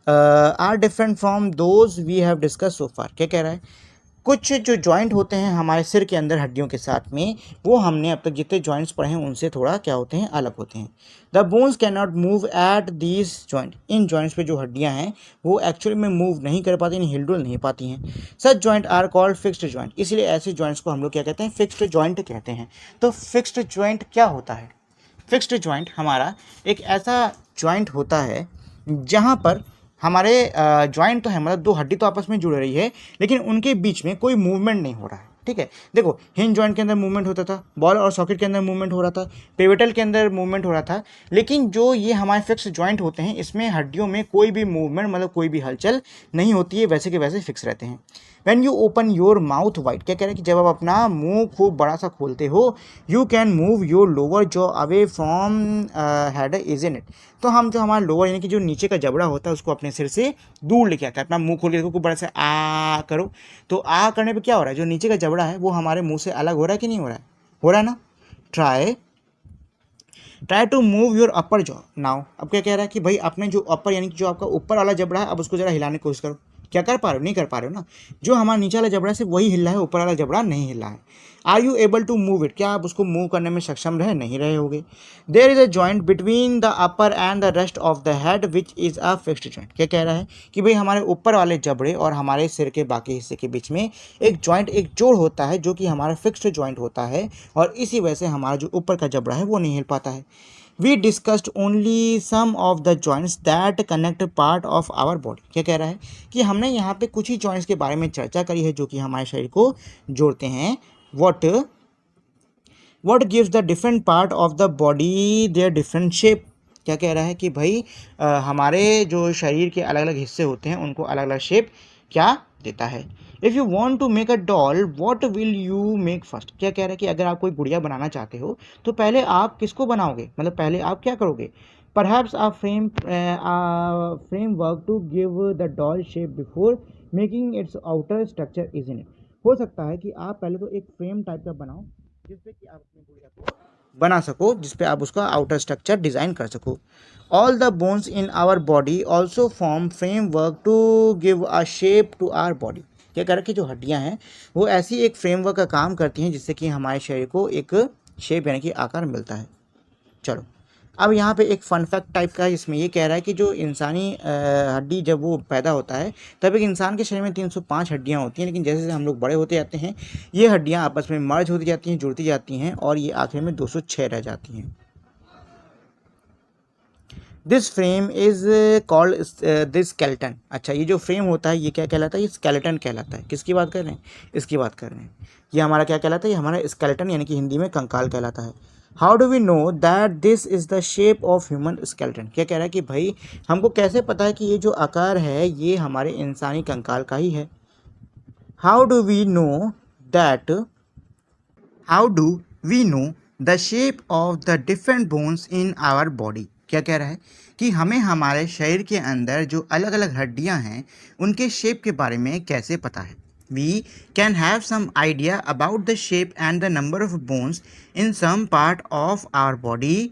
are different from those we have discuss so far, क्या कह रहा है, कुछ जो जॉइंट होते हैं हमारे सिर के अंदर हड्डियों के साथ में, वो हमने अब तक जितने जॉइंट्स पढ़े हैं उनसे थोड़ा क्या होते हैं, अलग होते हैं। The bones can not move at these joint, in joints पे जो हड्डियां हैं वो एक्चुअली में मूव नहीं कर पाती, हिलडुल नहीं पाती हैं। Such joint are called fixed joint, इसलिए ऐसे जॉइंट्स को हम लोग क्या कहते हैं, फिक्स्ड जॉइंट कहते हैं। तो फिक्स्ड जॉइंट क्या होता है, फिक्स्ड जॉइंट हमारा एक ऐसा जॉइंट होता है जहाँ पर हमारे जॉइंट तो है, मतलब दो हड्डी तो आपस में जुड़ रही है, लेकिन उनके बीच में कोई मूवमेंट नहीं हो रहा है। ठीक है, देखो हिंज जॉइंट के अंदर मूवमेंट होता था, बॉल और सॉकेट के अंदर मूवमेंट हो रहा था, पिवटल के अंदर मूवमेंट हो रहा था, लेकिन जो ये हमारे फिक्स जॉइंट होते हैं इसमें हड्डियों में कोई भी मूवमेंट, मतलब कोई भी हलचल नहीं होती है, वैसे के वैसे फिक्स रहते हैं। When you open your mouth wide, क्या कह रहे हैं कि जब आप अपना मुंह खूब बड़ा सा खोलते हो, you can move your lower jaw away from head is in it, तो हम जो हमारा लोअर यानी कि जो नीचे का जबड़ा होता है उसको अपने सिर से दूर लेके आता है। अपना मुंह खोल के खूब बड़ा से आ करो, तो आ करने पे क्या हो रहा है, जो नीचे का जबड़ा है वो हमारे मुंह से अलग हो रहा है कि नहीं हो रहा है, हो रहा है ना। Try to move your upper jaw now, अब क्या कह रहा है कि भाई अपने जो अपर यानी कि जो आपका ऊपर वाला जबड़ा है अब उसको जरा हिलाने की कोशिश करो। क्या कर पा रहे हो, नहीं कर पा रहे हो ना, जो हमारा नीचे वाला जबड़ा है सिर्फ वही हिल रहा है, ऊपर वाला जबड़ा नहीं हिल रहा है। Are you able to move it, क्या आप उसको मूव करने में सक्षम रहे, नहीं रहे होगे। There is a joint between the upper and the rest of the head which is a fixed joint, क्या कह रहा है कि भाई हमारे ऊपर वाले जबड़े और हमारे सिर के बाकी हिस्से के बीच में एक जॉइंट, एक जोड़ होता है जो कि हमारा फिक्स्ड जॉइंट होता है, और इसी वजह से हमारा जो ऊपर का जबड़ा है वो नहीं हिल पाता है। We discussed only some of the joints that connect part of our body, क्या कह रहा है कि हमने यहाँ पे कुछ ही जॉइंट्स के बारे में चर्चा करी है जो कि हमारे शरीर को जोड़ते हैं। what gives the different part of the body their different shape, क्या कह रहा है कि भाई हमारे जो शरीर के अलग अलग हिस्से होते हैं उनको अलग अलग शेप क्या देता है। If you want to make a doll what will you make first, क्या कह रहा है कि अगर आप कोई गुड़िया बनाना चाहते हो तो पहले आप किसको बनाओगे, मतलब पहले आप क्या करोगे। Perhaps a framework to give the doll shape before making its outer structure is in it, हो सकता है कि आप पहले तो एक फ्रेम टाइप का बनाओ जिससे कि आप अपनी गुड़िया को बना सको, जिसपे आप उसका आउटर स्ट्रक्चर डिज़ाइन कर सको। All the bones in our body also form framework to give a shape to our body, क्या कर कि जो हड्डियां हैं वो ऐसी एक फ्रेमवर्क का काम करती हैं जिससे कि हमारे शरीर को एक शेप यानी कि आकार मिलता है। चलो अब यहाँ पे एक फन फैक्ट टाइप का है, इसमें ये कह रहा है कि जो इंसानी हड्डी जब वो पैदा होता है तब एक इंसान के शरीर में 305 हड्डियाँ होती हैं, लेकिन जैसे जैसे हम लोग बड़े होते जाते हैं ये हड्डियाँ आपस में मर्ज होती जाती हैं, जुड़ती जाती हैं, और ये आखिर में 206 रह जाती हैं। This frame is called this skeleton. अच्छा, ये जो फ्रेम होता है ये क्या कहलाता है? ये स्केलेटन कहलाता है। किसकी बात कर रहे हैं? इसकी बात कर रहे हैं। ये हमारा क्या कहलाता है? ये हमारा स्केलेटन यानी कि हिंदी में कंकाल कहलाता है। How do we know that this is the shape of human skeleton? क्या कह रहा है कि भाई हमको कैसे पता है कि ये जो आकार है ये हमारे इंसानी कंकाल का ही है? How do we know that how do we know the shape of the different bones in our body? क्या कह रहा है कि हमें हमारे शरीर के अंदर जो अलग अलग हड्डियां हैं उनके शेप के बारे में कैसे पता है? We can have some idea about the shape and the number of bones in some part of our body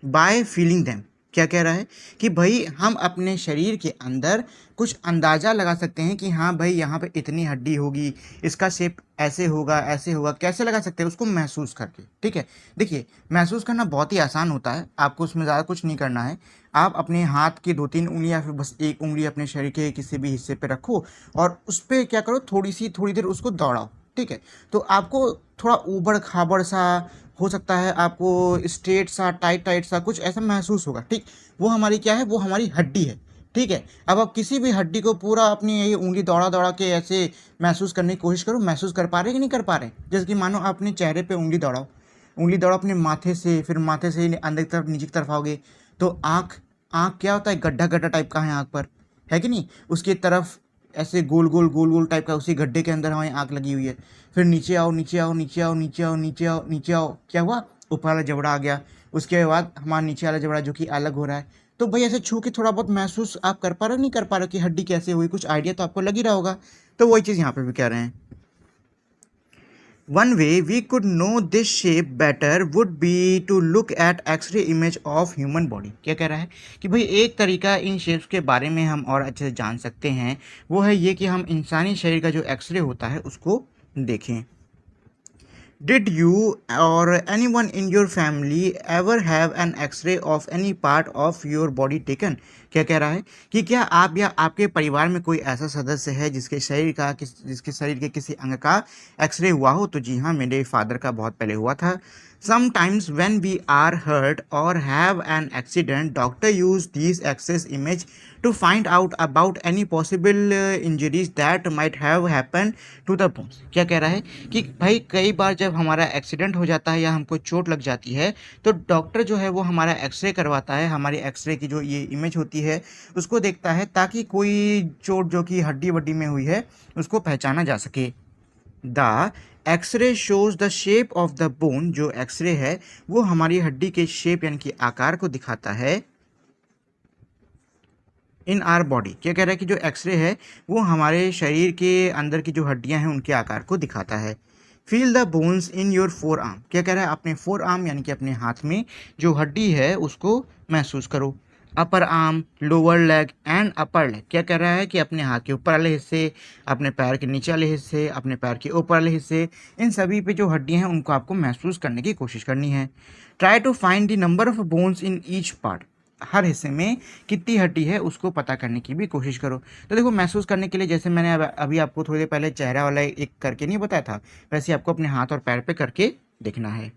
by feeling them. क्या कह रहा है कि भाई हम अपने शरीर के अंदर कुछ अंदाज़ा लगा सकते हैं कि हाँ भाई यहाँ पे इतनी हड्डी होगी, इसका शेप ऐसे होगा ऐसे होगा। कैसे लगा सकते हैं? उसको महसूस करके। ठीक है, देखिए महसूस करना बहुत ही आसान होता है, आपको उसमें ज़्यादा कुछ नहीं करना है। आप अपने हाथ की 2-3 उंगलियाँ फिर बस एक उंगली अपने शरीर के किसी भी हिस्से पे रखो और उस पर क्या करो, थोड़ी देर उसको दौड़ाओ। ठीक है, तो आपको थोड़ा ऊबड़ खाबड़ सा हो सकता है, आपको स्ट्रेट सा टाइट सा कुछ ऐसा महसूस होगा। ठीक, वो हमारी क्या है? वो हमारी हड्डी है। ठीक है, अब आप किसी भी हड्डी को पूरा अपनी ये उंगली दौड़ा दौड़ा के ऐसे महसूस करने की कोशिश करो। महसूस कर पा रहे कि नहीं कर पा रहे? जैसे कि मानो आप अपने चेहरे पे उंगली दौड़ाओ अपने माथे से, फिर माथे से अंदर की तरफ नीचे की तरफ आओगे तो आँख आँख क्या होता है? गड्ढा गड्ढा टाइप का है आँख पर, है कि नहीं? उसकी तरफ ऐसे गोल गोल टाइप का उसी गड्ढे के अंदर हमारी आँख लगी हुई है। फिर नीचे आओ नीचे आओ नीचे आओ नीचे आओ नीचे आओ नीचे आओ, क्या हुआ? ऊपर वाला जबड़ा आ गया। उसके बाद हमारा नीचे वाला जबड़ा जो कि अलग हो रहा है। तो भाई ऐसे छू के थोड़ा बहुत महसूस आप कर पा रहे हो नहीं कर पा रहे हो कि हड्डी कैसे हुई? कुछ आइडिया तो आपको लग ही रहा होगा। तो वही चीज़ यहाँ पे भी कह रहे हैं। One way we could know this shape better would be to look at X-ray image of human body। क्या कह रहा है कि भाई एक तरीका इन शेप्स के बारे में हम और अच्छे से जान सकते हैं, वो है ये कि हम इंसानी शरीर का जो एक्सरे होता है उसको देखें। Did you or anyone in your family ever have an X-ray of any part of your body taken? क्या कह रहा है कि क्या आप या आपके परिवार में कोई ऐसा सदस्य है जिसके शरीर के किसी अंग का एक्सरे हुआ हो? तो जी हाँ, मेरे फादर का बहुत पहले हुआ था। Sometimes when we are hurt or have an accident, doctor use these X-ray image to find out about any possible injuries that might have happened to the bones। क्या कह रहा है कि भाई कई बार जब हमारा एक्सीडेंट हो जाता है या हमको चोट लग जाती है तो डॉक्टर जो है वो हमारा एक्सरे करवाता है। हमारी एक्सरे की जो ये इमेज होती है उसको देखता है ताकि कोई चोट जो कि हड्डी वड्डी में हुई है उसको पहचाना जा सके। The x-ray shows the shape of the bone. जो एक्सरे है वो हमारी हड्डी के शेप यानी कि आकार को दिखाता है इन आर बॉडी। क्या कह रहा है कि जो एक्सरे है वो हमारे शरीर के अंदर की जो हड्डियां हैं उनके आकार को दिखाता है। Feel the bones in your four arm. क्या कह रहा है? अपने फोर आर्म यानी कि अपने हाथ में जो हड्डी है उसको महसूस करो। Upper arm, lower leg and upper leg. क्या कह रहा है कि अपने हाथ के ऊपर वाले हिस्से, अपने पैर के नीचे वाले हिस्से, अपने पैर के ऊपर वाले हिस्से, इन सभी पे जो हड्डियां हैं उनको आपको महसूस करने की कोशिश करनी है। Try to find the number of bones in each part. हर हिस्से में कितनी हड्डी है उसको पता करने की भी कोशिश करो। तो देखो महसूस करने के लिए जैसे मैंने अभी आपको थोड़ी देर पहले चेहरा वाला एक करके नहीं बताया था, वैसे आपको अपने हाथ और पैर पे करके देखना है।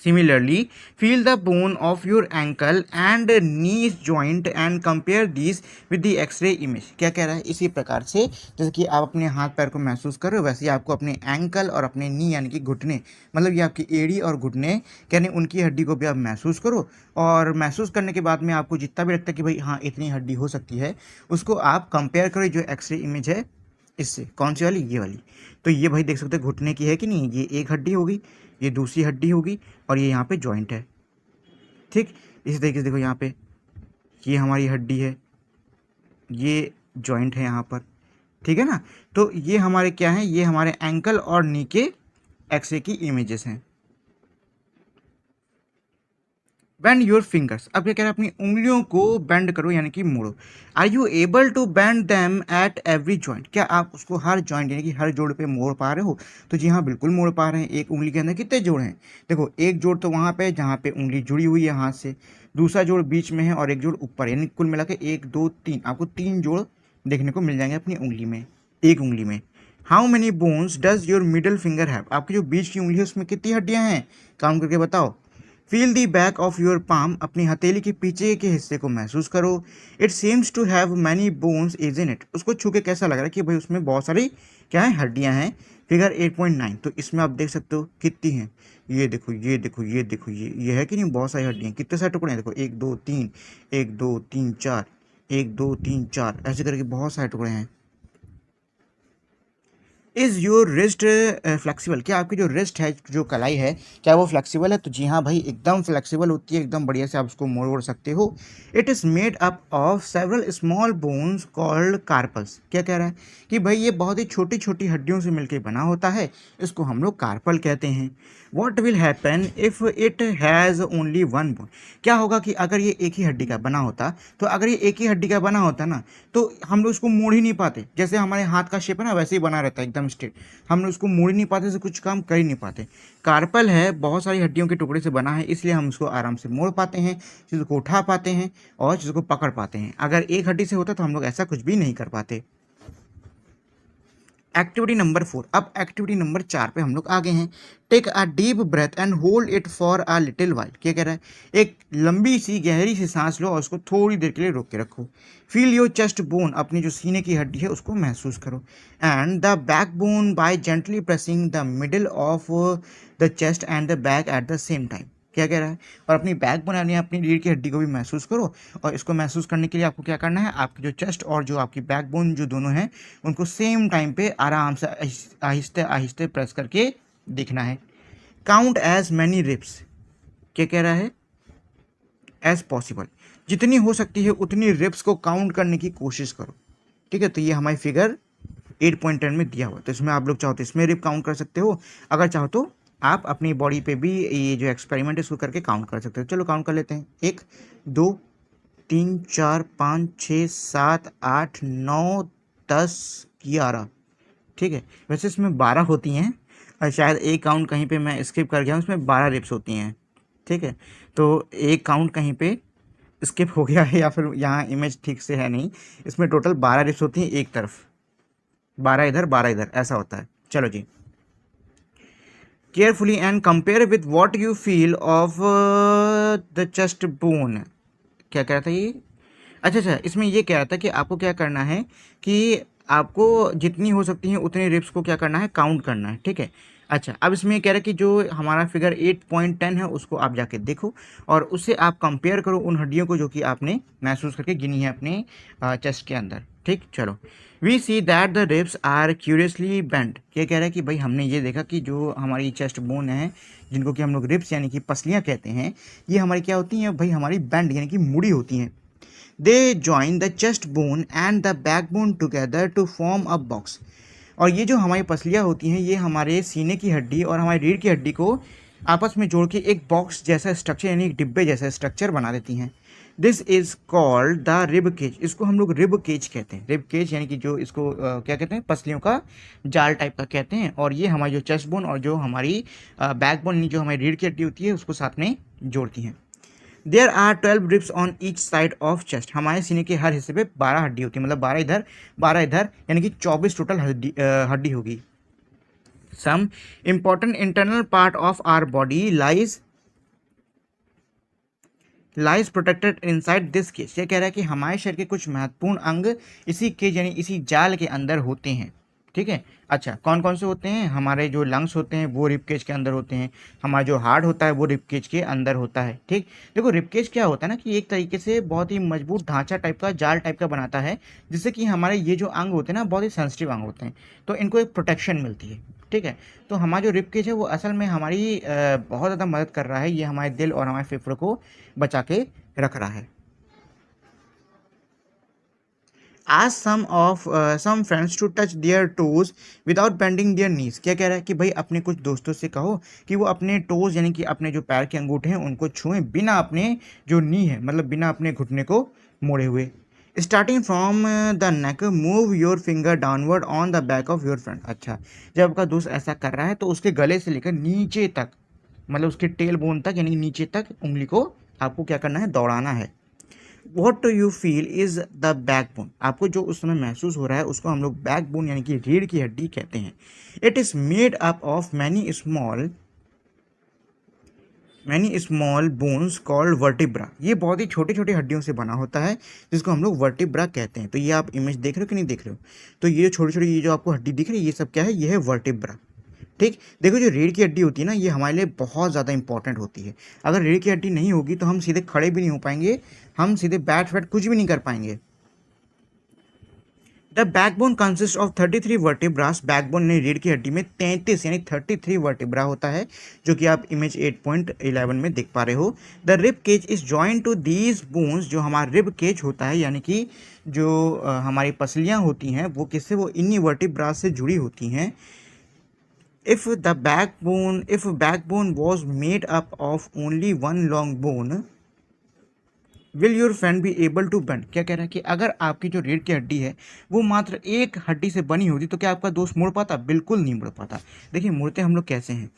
Similarly, feel the bone of your ankle and knees joint and compare these with the X-ray image। क्या कह रहा है? इसी प्रकार से जैसे कि आप अपने हाथ पैर को महसूस कर रहे हो वैसे ही आपको अपने एंकल और अपने नी यानी कि घुटने, मतलब ये आपकी एड़ी और घुटने यानी उनकी हड्डी को भी आप महसूस करो। और महसूस करने के बाद में आपको जितना भी लगता है कि भाई हाँ इतनी हड्डी हो सकती है उसको आप कंपेयर करो जो एक्सरे इमेज है इससे। कौन सी वाली? ये वाली। तो ये भाई देख सकते हैं घुटने की है कि नहीं, ये एक हड्डी होगी, ये दूसरी हड्डी होगी और ये यहाँ पे जॉइंट है। ठीक, इसी तरीके से देखो यहाँ पे ये हमारी हड्डी है, ये जॉइंट है यहाँ पर। ठीक है ना? तो ये हमारे क्या हैं? ये हमारे एंकल और नी के एक्सरे की इमेजेस हैं। Bend your fingers. अब क्या कह रहा है? अपनी उंगलियों को बेंड करो यानी कि मोड़ो। Are you able to bend them at every joint. क्या आप उसको हर जॉइंट यानी कि हर जोड़ पे मोड़ पा रहे हो? तो जी हाँ, बिल्कुल मोड़ पा रहे हैं। एक उंगली के अंदर कितने जोड़ हैं? देखो, एक जोड़ तो वहाँ पे जहाँ पे उंगली जुड़ी हुई है हाथ से, दूसरा जोड़ बीच में है और एक जोड़ ऊपर, यानी कुल मिला के 1 2 3, आपको 3 जोड़ देखने को मिल जाएंगे अपनी उंगली में, एक उंगली में। How many bones does your middle finger have. आपकी जो बीच की उंगली है उसमें कितनी हड्डियाँ हैं? काउंट करके बताओ। Feel the back of your palm, अपनी हथेली के पीछे के हिस्से को महसूस करो। It seems to have many bones is in it, उसको छू के कैसा लग रहा है कि भाई उसमें बहुत सारी क्या है, हड्डियां हैं। फिगर 8.9, तो इसमें आप देख सकते हो कितनी हैं, ये देखो ये देखो ये देखो, ये है कि नहीं, बहुत सारी हड्डियां, कितने सारे टुकड़े हैं, देखो 1 2 3, 1 2 3 4, 1 2 3 4, ऐसे करके बहुत सारे टुकड़े हैं। इज़ योर रिस्ट फ्लेक्सिबल, क्या आपकी जो रिस्ट है, जो कलाई है, क्या वो फ्लेक्सिबल है? तो जी हाँ भाई, एकदम फ्लेक्सिबल होती है, एकदम बढ़िया से आप उसको मोड़ ओड़ सकते हो। It is made up of several small bones called carpals, क्या कह रहा है कि भाई ये बहुत ही छोटी छोटी हड्डियों से मिलकर बना होता है, इसको हम लोग कार्पल कहते हैं। What will happen if it has only one bone, क्या होगा कि अगर ये एक ही हड्डी का बना होता, तो अगर ये एक ही हड्डी का बना होता ना, तो हम लोग उसको मोड़ ही नहीं पाते, जैसे हमारे हाथ का शेप है ना वैसे ही बना रहता है एकदम स्ट्रेट, हम लोग उसको मोड़ ही नहीं पाते, से कुछ काम कर ही नहीं पाते। कार्पल है, बहुत सारी हड्डियों के टुकड़े से बना है, इसलिए हम उसको आराम से मोड़ पाते हैं, चीज़ों को उठा पाते हैं और चीज़ों को पकड़ पाते हैं। अगर एक हड्डी से होता तो हम लोग ऐसा कुछ भी नहीं कर पाते। एक्टिविटी नंबर 4, अब एक्टिविटी नंबर 4 पे हम लोग आगे हैं। Take a deep breath and hold it for a little while, क्या कह रहा है, एक लंबी सी गहरी सी सांस लो और उसको थोड़ी देर के लिए रोक के रखो। फील योर चेस्ट बोन, अपनी जो सीने की हड्डी है उसको महसूस करो। And the back bone by gently pressing the middle of the chest and the back at the same time, क्या कह रहा है, और अपनी बैक बोन यानी अपनी रीढ़ की हड्डी को भी महसूस करो। और इसको महसूस करने के लिए आपको क्या करना है, आपकी जो चेस्ट और जो आपकी बैक बोन जो दोनों हैं उनको सेम टाइम पे आराम से आहिस्ते आहिस्ते प्रेस करके देखना है। काउंट एज मैनी रिप्स, क्या कह रहा है, एज पॉसिबल, जितनी हो सकती है उतनी रिप्स को काउंट करने की कोशिश करो। ठीक है, तो ये हमारी फिगर 8.10 में दिया हुआ है, तो इसमें आप लोग चाहो तो इसमें रिप काउंट कर सकते हो, अगर चाहो तो आप अपनी बॉडी पे भी ये जो एक्सपेरिमेंट है इसको करके काउंट कर सकते हो। चलो काउंट कर लेते हैं, 1 2 3 4 5 6 7 8 9 10 11, ठीक है। वैसे इसमें 12 होती हैं और शायद एक काउंट कहीं पे मैं स्किप कर गया हूँ, इसमें 12 रिप्स होती हैं, ठीक है। तो एक काउंट कहीं पे स्किप हो गया है या फिर यहाँ इमेज ठीक से है नहीं, इसमें टोटल 12 रिप्स होती हैं एक तरफ, 12 इधर 12 इधर, ऐसा होता है। चलो जी, carefully and compare with what you feel of the chest bone, क्या कह रहा था ये, अच्छा, इसमें ये कह रहा था कि आपको क्या करना है कि आपको जितनी हो सकती हैं उतनी रिप्स को क्या करना है, काउंट करना है, ठीक है। अच्छा, अब इसमें ये कह रहा है कि जो हमारा फिगर 8.10 है उसको आप जाके देखो और उससे आप कंपेयर करो उन हड्डियों को जो कि आपने महसूस करके गिनी है अपने चेस्ट के अंदर, ठीक। चलो, we see that the ribs are curiously bend, ये कह रहा है कि भाई हमने ये देखा कि जो हमारी चेस्ट बोन है, जिनको कि हम लोग रिप्स यानी कि पसलियाँ कहते हैं, ये हमारी क्या होती हैं भाई, हमारी बेंड यानी कि मुड़ी होती हैं। They join the chest bone and the back bone together to form a box, और ये जो हमारी पसलियाँ होती हैं ये हमारे सीने की हड्डी और हमारी रीढ़ की हड्डी को आपस में जोड़ के एक बॉक्स जैसा स्ट्रक्चर यानी एक डिब्बे जैसा स्ट्रक्चर बना देती हैं। This is called the rib cage, इसको हम लोग रिब केज कहते हैं। रिब केज यानी कि जो इसको क्या कहते हैं, पसलियों का जाल टाइप का कहते हैं। और ये हमारी जो चेस्ट बोन और जो हमारी बैक बोन जो हमारी रीढ़ की हड्डी होती है उसको साथ में जोड़ती हैं। There are 12 ribs on each side of chest, हमारे सीने के हर हिस्से पे 12 हड्डी होती है, मतलब 12 इधर 12 इधर, यानी कि 24 टोटल हड्डी होगी। Some important internal part of our body lies protected inside this cage, ये कह रहा है कि हमारे शरीर के कुछ महत्वपूर्ण अंग इसी केज यानी इसी जाल के अंदर होते हैं, ठीक है। अच्छा, कौन कौन से होते हैं, हमारे जो लंग्स होते हैं वो रिब केज के अंदर होते हैं, हमारा जो हार्ट होता है वो रिब केज के अंदर होता है, ठीक। देखो रिब केज क्या होता है ना कि एक तरीके से बहुत ही मजबूत ढांचा टाइप का, जाल टाइप का बनाता है, जिससे कि हमारे ये जो अंग होते हैं ना बहुत ही सेंसिटिव अंग होते हैं, तो इनको एक प्रोटेक्शन मिलती है, ठीक है। तो हमारा जो रिब केज है वो असल में हमारी बहुत ज़्यादा मदद कर रहा है, ये हमारे दिल और हमारे फेफड़ों को बचा के रख रहा है। Ask some friends to touch their toes without bending their knees, क्या कह रहा है कि भाई अपने कुछ दोस्तों से कहो कि वो अपने टोज यानी कि अपने जो पैर के अंगूठे हैं उनको छुएं बिना अपने जो नी है मतलब बिना अपने घुटने को मोड़े हुए। Starting from the neck move your finger downward on the back of your friend, अच्छा, जब आपका दोस्त ऐसा कर रहा है तो उसके गले से लेकर नीचे तक, मतलब उसके टेल बोन तक यानी कि नीचे तक उंगली को आपको क्या करना है, दौड़ाना है। What do you feel is the backbone, आपको जो उस समय महसूस हो रहा है उसको हम लोग बैकबोन यानी कि रीढ़ की हड्डी कहते हैं। It is made up of many small many small bones called vertebra, ये बहुत ही छोटे छोटे हड्डियों से बना होता है जिसको हम लोग वर्टिब्रा कहते हैं। तो ये आप इमेज देख रहे हो कि नहीं देख रहे हो, तो ये छोटे छोटे ये जो आपको हड्डी दिख रही है ये सब क्या है, ये है वर्टिब्रा। ठीक, देखो जो रीढ़ की हड्डी होती है ना ये हमारे लिए बहुत ज़्यादा इंपॉर्टेंट होती है। अगर रीढ़ की हड्डी नहीं होगी तो हम सीधे खड़े भी नहीं हो पाएंगे, हम सीधे बैठ वैठ कुछ भी नहीं कर पाएंगे। The backbone consist of 33 vertebras, backbone यानी रीढ़ की हड्डी में 33 यानी 33 वर्टिब्रा होता है, जो कि आप इमेज 8.11 में देख पा रहे हो। The rib cage is joint to these bones, जो हमारा रिब केज होता है यानी कि जो हमारी पसलियाँ होती हैं वो किससे, वो इन्हीं वर्टिब्रास से जुड़ी होती हैं। if backbone was made up of only one long bone, will your friend be able to bend, क्या कह रहा है कि अगर आपकी जो रीढ़ की हड्डी है वो मात्र एक हड्डी से बनी होती तो क्या आपका दोस्त मुड़ पाता, बिल्कुल नहीं मुड़ पाता। देखिए मुड़ते हम लोग कैसे हैं,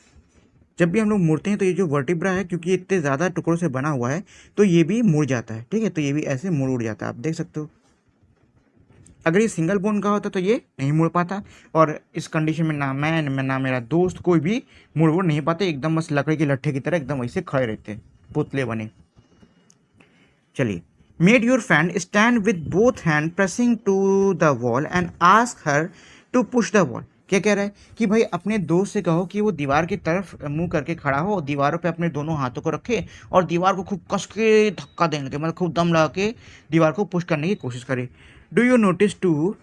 जब भी हम लोग मुड़ते हैं तो ये जो वर्टिब्रा है क्योंकि इतने ज़्यादा टुकड़ों से बना हुआ है तो ये भी मुड़ जाता है। ठीक है, तो ये भी ऐसे मुड़ उड़ जाता है, आप देख सकते हो। अगर ये सिंगल बोन का होता तो ये नहीं मुड़ पाता, और इस कंडीशन में ना मैं ना मेरा दोस्त कोई भी मुड़ उड़ नहीं पाते, एकदम बस लकड़ी के लट्ठे की तरह एकदम वैसे खड़े रहते, पुतले बने। चलिए, made your friend stand with both hand pressing to the wall and ask her to push the wall, क्या कह रहा है कि भाई अपने दोस्त से कहो कि वो दीवार की तरफ मुंह करके खड़ा हो और दीवारों पे अपने दोनों हाथों को रखे और दीवार को खूब कस के धक्का देने लगे, मतलब खूब दम लगा के दीवार को पुश करने की कोशिश करे। Do you notice two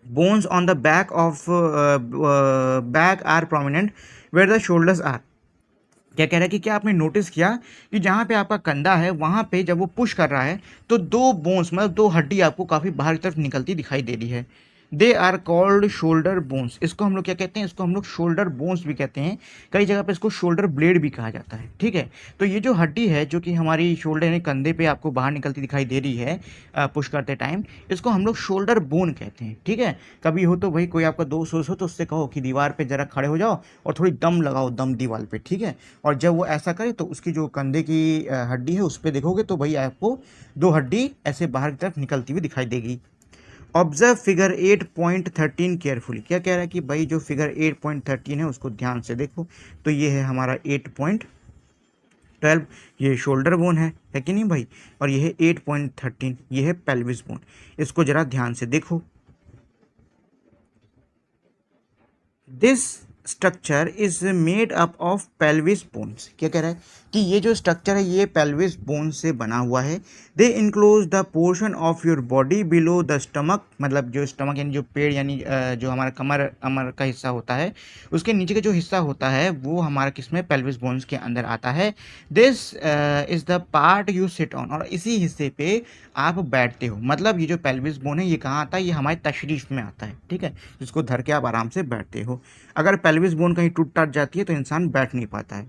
bones on the back are prominent where the shoulders are, क्या कह रहा है कि क्या आपने नोटिस किया कि जहाँ पे आपका कंधा है वहाँ पे जब वो पुश कर रहा है तो दो बोन्स मतलब दो हड्डी आपको काफ़ी बाहर की तरफ निकलती दिखाई दे रही है। They are called shoulder bones, इसको हम लोग क्या कहते हैं, इसको हम लोग शोल्डर बोन्स भी कहते हैं, कई जगह पे इसको शोल्डर ब्लेड भी कहा जाता है। ठीक है, तो ये जो हड्डी है जो कि हमारी शोल्डर यानी कंधे पे आपको बाहर निकलती दिखाई दे रही है पुश करते टाइम, इसको हम लोग शोल्डर बोन कहते हैं। ठीक है, कभी हो तो भाई कोई आपका दोस्त हो तो उससे कहो कि दीवार पे जरा खड़े हो जाओ और थोड़ी दम लगाओ, दम दीवार पे। ठीक है, और जब वो ऐसा करे तो उसकी जो कंधे की हड्डी है उस पर देखोगे तो भाई आपको दो हड्डी ऐसे बाहर की तरफ निकलती हुई दिखाई देगी। ऑब्जर्व फिगर 8.13 केयरफुली, क्या कह रहा है कि भाई जो फिगर 8.13 है उसको ध्यान से देखो। तो ये है हमारा 8.12, ये शोल्डर बोन है कि नहीं भाई, और ये है 8.13, ये है पेल्विस बोन। इसको जरा ध्यान से देखो। This structure is made up of pelvis bones, क्या कह रहा है कि ये जो स्ट्रक्चर है ये पेल्विस बोन से बना हुआ है। They enclose the portion of your body below the stomach, मतलब जो स्टमक यानी जो पेड़ यानी जो हमारा कमर का हिस्सा होता है उसके नीचे का जो हिस्सा होता है वो हमारा किसमें, पेल्विस बोन्स के अंदर आता है। This is the part you sit on, और इसी हिस्से पे आप बैठते हो। मतलब ये जो पेल्विस बोन है ये कहाँ आता है, ये हमारे तशरीफ में आता है। ठीक है, जिसको धर के आप आराम से बैठते हो। अगर पेल्विस बोन कहीं टूट टाट जाती है तो इंसान बैठ नहीं पाता है।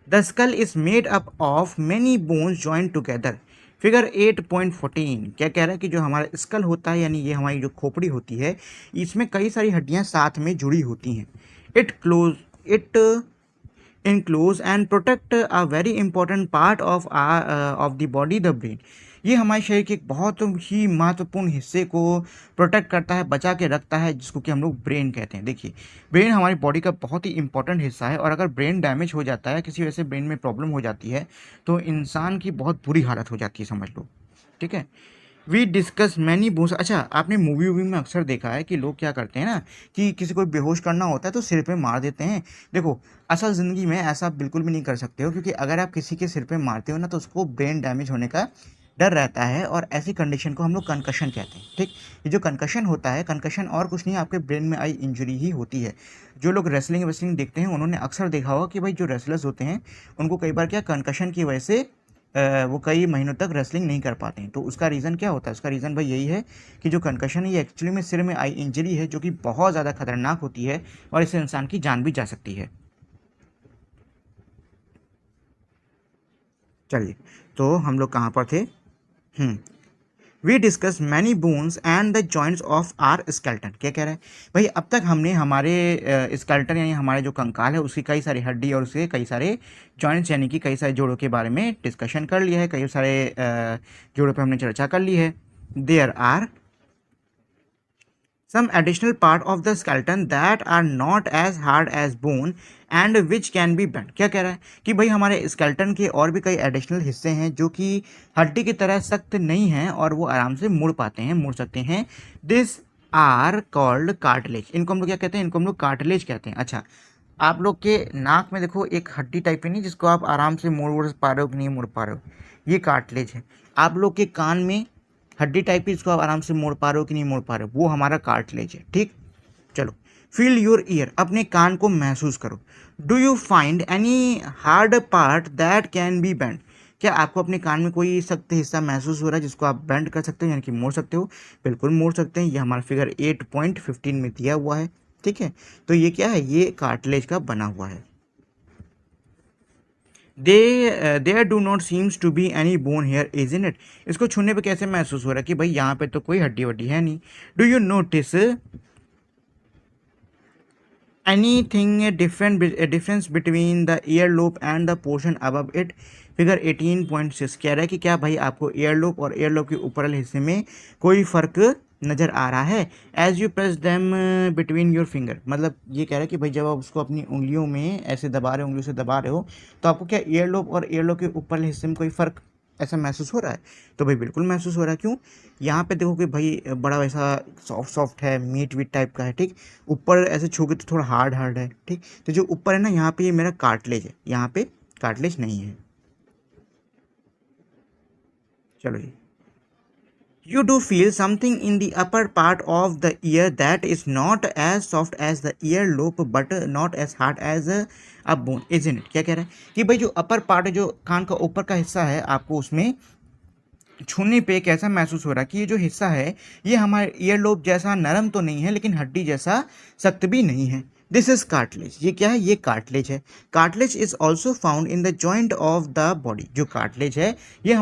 The skull is made up of many bones joint together, figure 8.14, क्या कह रहा है कि जो हमारा स्कल होता है यानी ये हमारी जो खोपड़ी होती है इसमें कई सारी हड्डियां साथ में जुड़ी होती हैं। It enclose and protect a very important part of the body, the brain, ये हमारे शरीर के एक बहुत ही महत्वपूर्ण हिस्से को प्रोटेक्ट करता है, बचा के रखता है, जिसको कि हम लोग ब्रेन कहते हैं। देखिए ब्रेन हमारी बॉडी का बहुत ही इंपॉर्टेंट हिस्सा है, और अगर ब्रेन डैमेज हो जाता है, किसी वजह से ब्रेन में प्रॉब्लम हो जाती है तो इंसान की बहुत बुरी हालत हो जाती है, समझ लो। ठीक है, वी डिस्कस मैनी बोन्स। अच्छा, आपने मूवी वूवी में अक्सर देखा है कि लोग क्या करते हैं ना कि किसी को बेहोश करना होता है तो सिर पे मार देते हैं। देखो असल ज़िंदगी में ऐसा आप बिल्कुल भी नहीं कर सकते हो, क्योंकि अगर आप किसी के सिर पे मारते हो ना तो उसको ब्रेन डैमेज होने का डर रहता है, और ऐसी कंडीशन को हम लोग कंकशन कहते हैं। ठीक, ये जो कंकशन होता है, कंकशन और कुछ नहीं, आपके ब्रेन में आई इंजरी ही होती है। जो लोग रेसलिंग वेसलिंग देखते हैं उन्होंने अक्सर देखा होगा कि भाई जो रेसलर्स होते हैं उनको कई बार क्या कंकशन की वजह से वो कई महीनों तक रेसलिंग नहीं कर पाते हैं। तो उसका रीज़न क्या होता है, उसका रीज़न भाई यही है कि जो कंकशन है ये एक्चुअली में सिर में आई इंजरी है, जो कि बहुत ज़्यादा खतरनाक होती है और इससे इंसान की जान भी जा सकती है। चलिए, तो हम लोग कहाँ पर थे, we discuss many bones and the joints of our skeleton, क्या कह रहा है भाई, अब तक हमने हमारे स्केल्टन यानी हमारे जो कंकाल है उसकी कई सारी हड्डी और उसके कई सारे जॉइंट्स यानी कि कई सारे जोड़ों के बारे में डिस्कशन कर लिया है, कई सारे जोड़ों पे हमने चर्चा कर ली है। There are some additional part of the skeleton that are not as hard as bone and which can be bent। क्या कह रहा है कि भाई हमारे स्केल्टन के और भी कई एडिशनल हिस्से हैं जो कि हड्डी की तरह सख्त नहीं हैं और वो आराम से मुड़ पाते हैं, मुड़ सकते हैं। This are called cartilage. इनको हम लोग क्या कहते हैं? इनको हम लोग कार्टिलेज कहते हैं। अच्छा, आप लोग के नाक में देखो एक हड्डी टाइप की नहीं जिसको आप आराम से मोड़ पा रहे हो कि नहीं मोड़ पा रहे हो, ये कार्टिलेज है। आप लोग के कान में हड्डी टाइप की जिसको आप आराम से मोड़ पा रहे हो कि नहीं मोड़ पा रहे हो, वो हमारा कार्टिलेज है। ठीक, चलो। फील योर ईयर, अपने कान को महसूस करो। Do you find any hard part that can be bend. क्या आपको अपने कान में कोई सख्त हिस्सा महसूस हो रहा है जिसको आप बेंड कर सकते हो, यानी कि मोड़ सकते हो? बिल्कुल मोड़ सकते हैं। ये हमारा फिगर 8.15 में दिया हुआ है। ठीक है, तो ये क्या है? ये कार्टिलेज का बना हुआ है। There do not seems to be any bone here is in it. इसको छूने पे कैसे महसूस हो रहा है कि भाई यहाँ पे तो कोई हड्डी वड्डी है नहीं। Do you notice anything difference between the earlobe and the portion above it। Figure 18.6 कह रहा है कि क्या भाई आपको ईयरलोब और ईयरलोब के ऊपर वाले हिस्से में कोई फ़र्क नज़र आ रहा है? As you press them between your finger. मतलब ये कह रहा है कि भाई जब आप उसको अपनी उंगलियों में ऐसे दबा रहे हो, उंगलियों से दबा रहे हो, तो आपको क्या ईयरलोब और ईयरलोब के ऊपर वाले हिस्से में कोई फ़र्क ऐसा महसूस हो रहा है? तो भाई बिल्कुल महसूस हो रहा है। क्यों? यहाँ पे देखो कि भाई बड़ा वैसा सॉफ्ट सॉफ्ट है, मीट वीट टाइप का है। ठीक, ऊपर ऐसे छूके तो थोड़ा हार्ड हार्ड है। ठीक, तो जो ऊपर है ना, यहाँ पे ये मेरा कार्टिलेज है, यहाँ पे कार्टिलेज नहीं है। चलो जी। You do feel something in the upper part of the ear that is not as soft as the earlobe but not as hard as a bone, isn't it? क्या कह रहा है कि भाई जो अपर पार्ट है, जो कान का ऊपर का हिस्सा है, आपको उसमें छूने पे कैसा महसूस हो रहा है कि ये जो हिस्सा है ये हमारे ईयरलोब जैसा नरम तो नहीं है लेकिन हड्डी जैसा सख्त भी नहीं है। This is cartilage. ये क्या है? ये कार्टिलेज है। Cartilage is also found in the joint of the body. जो कार्टिलेज है ये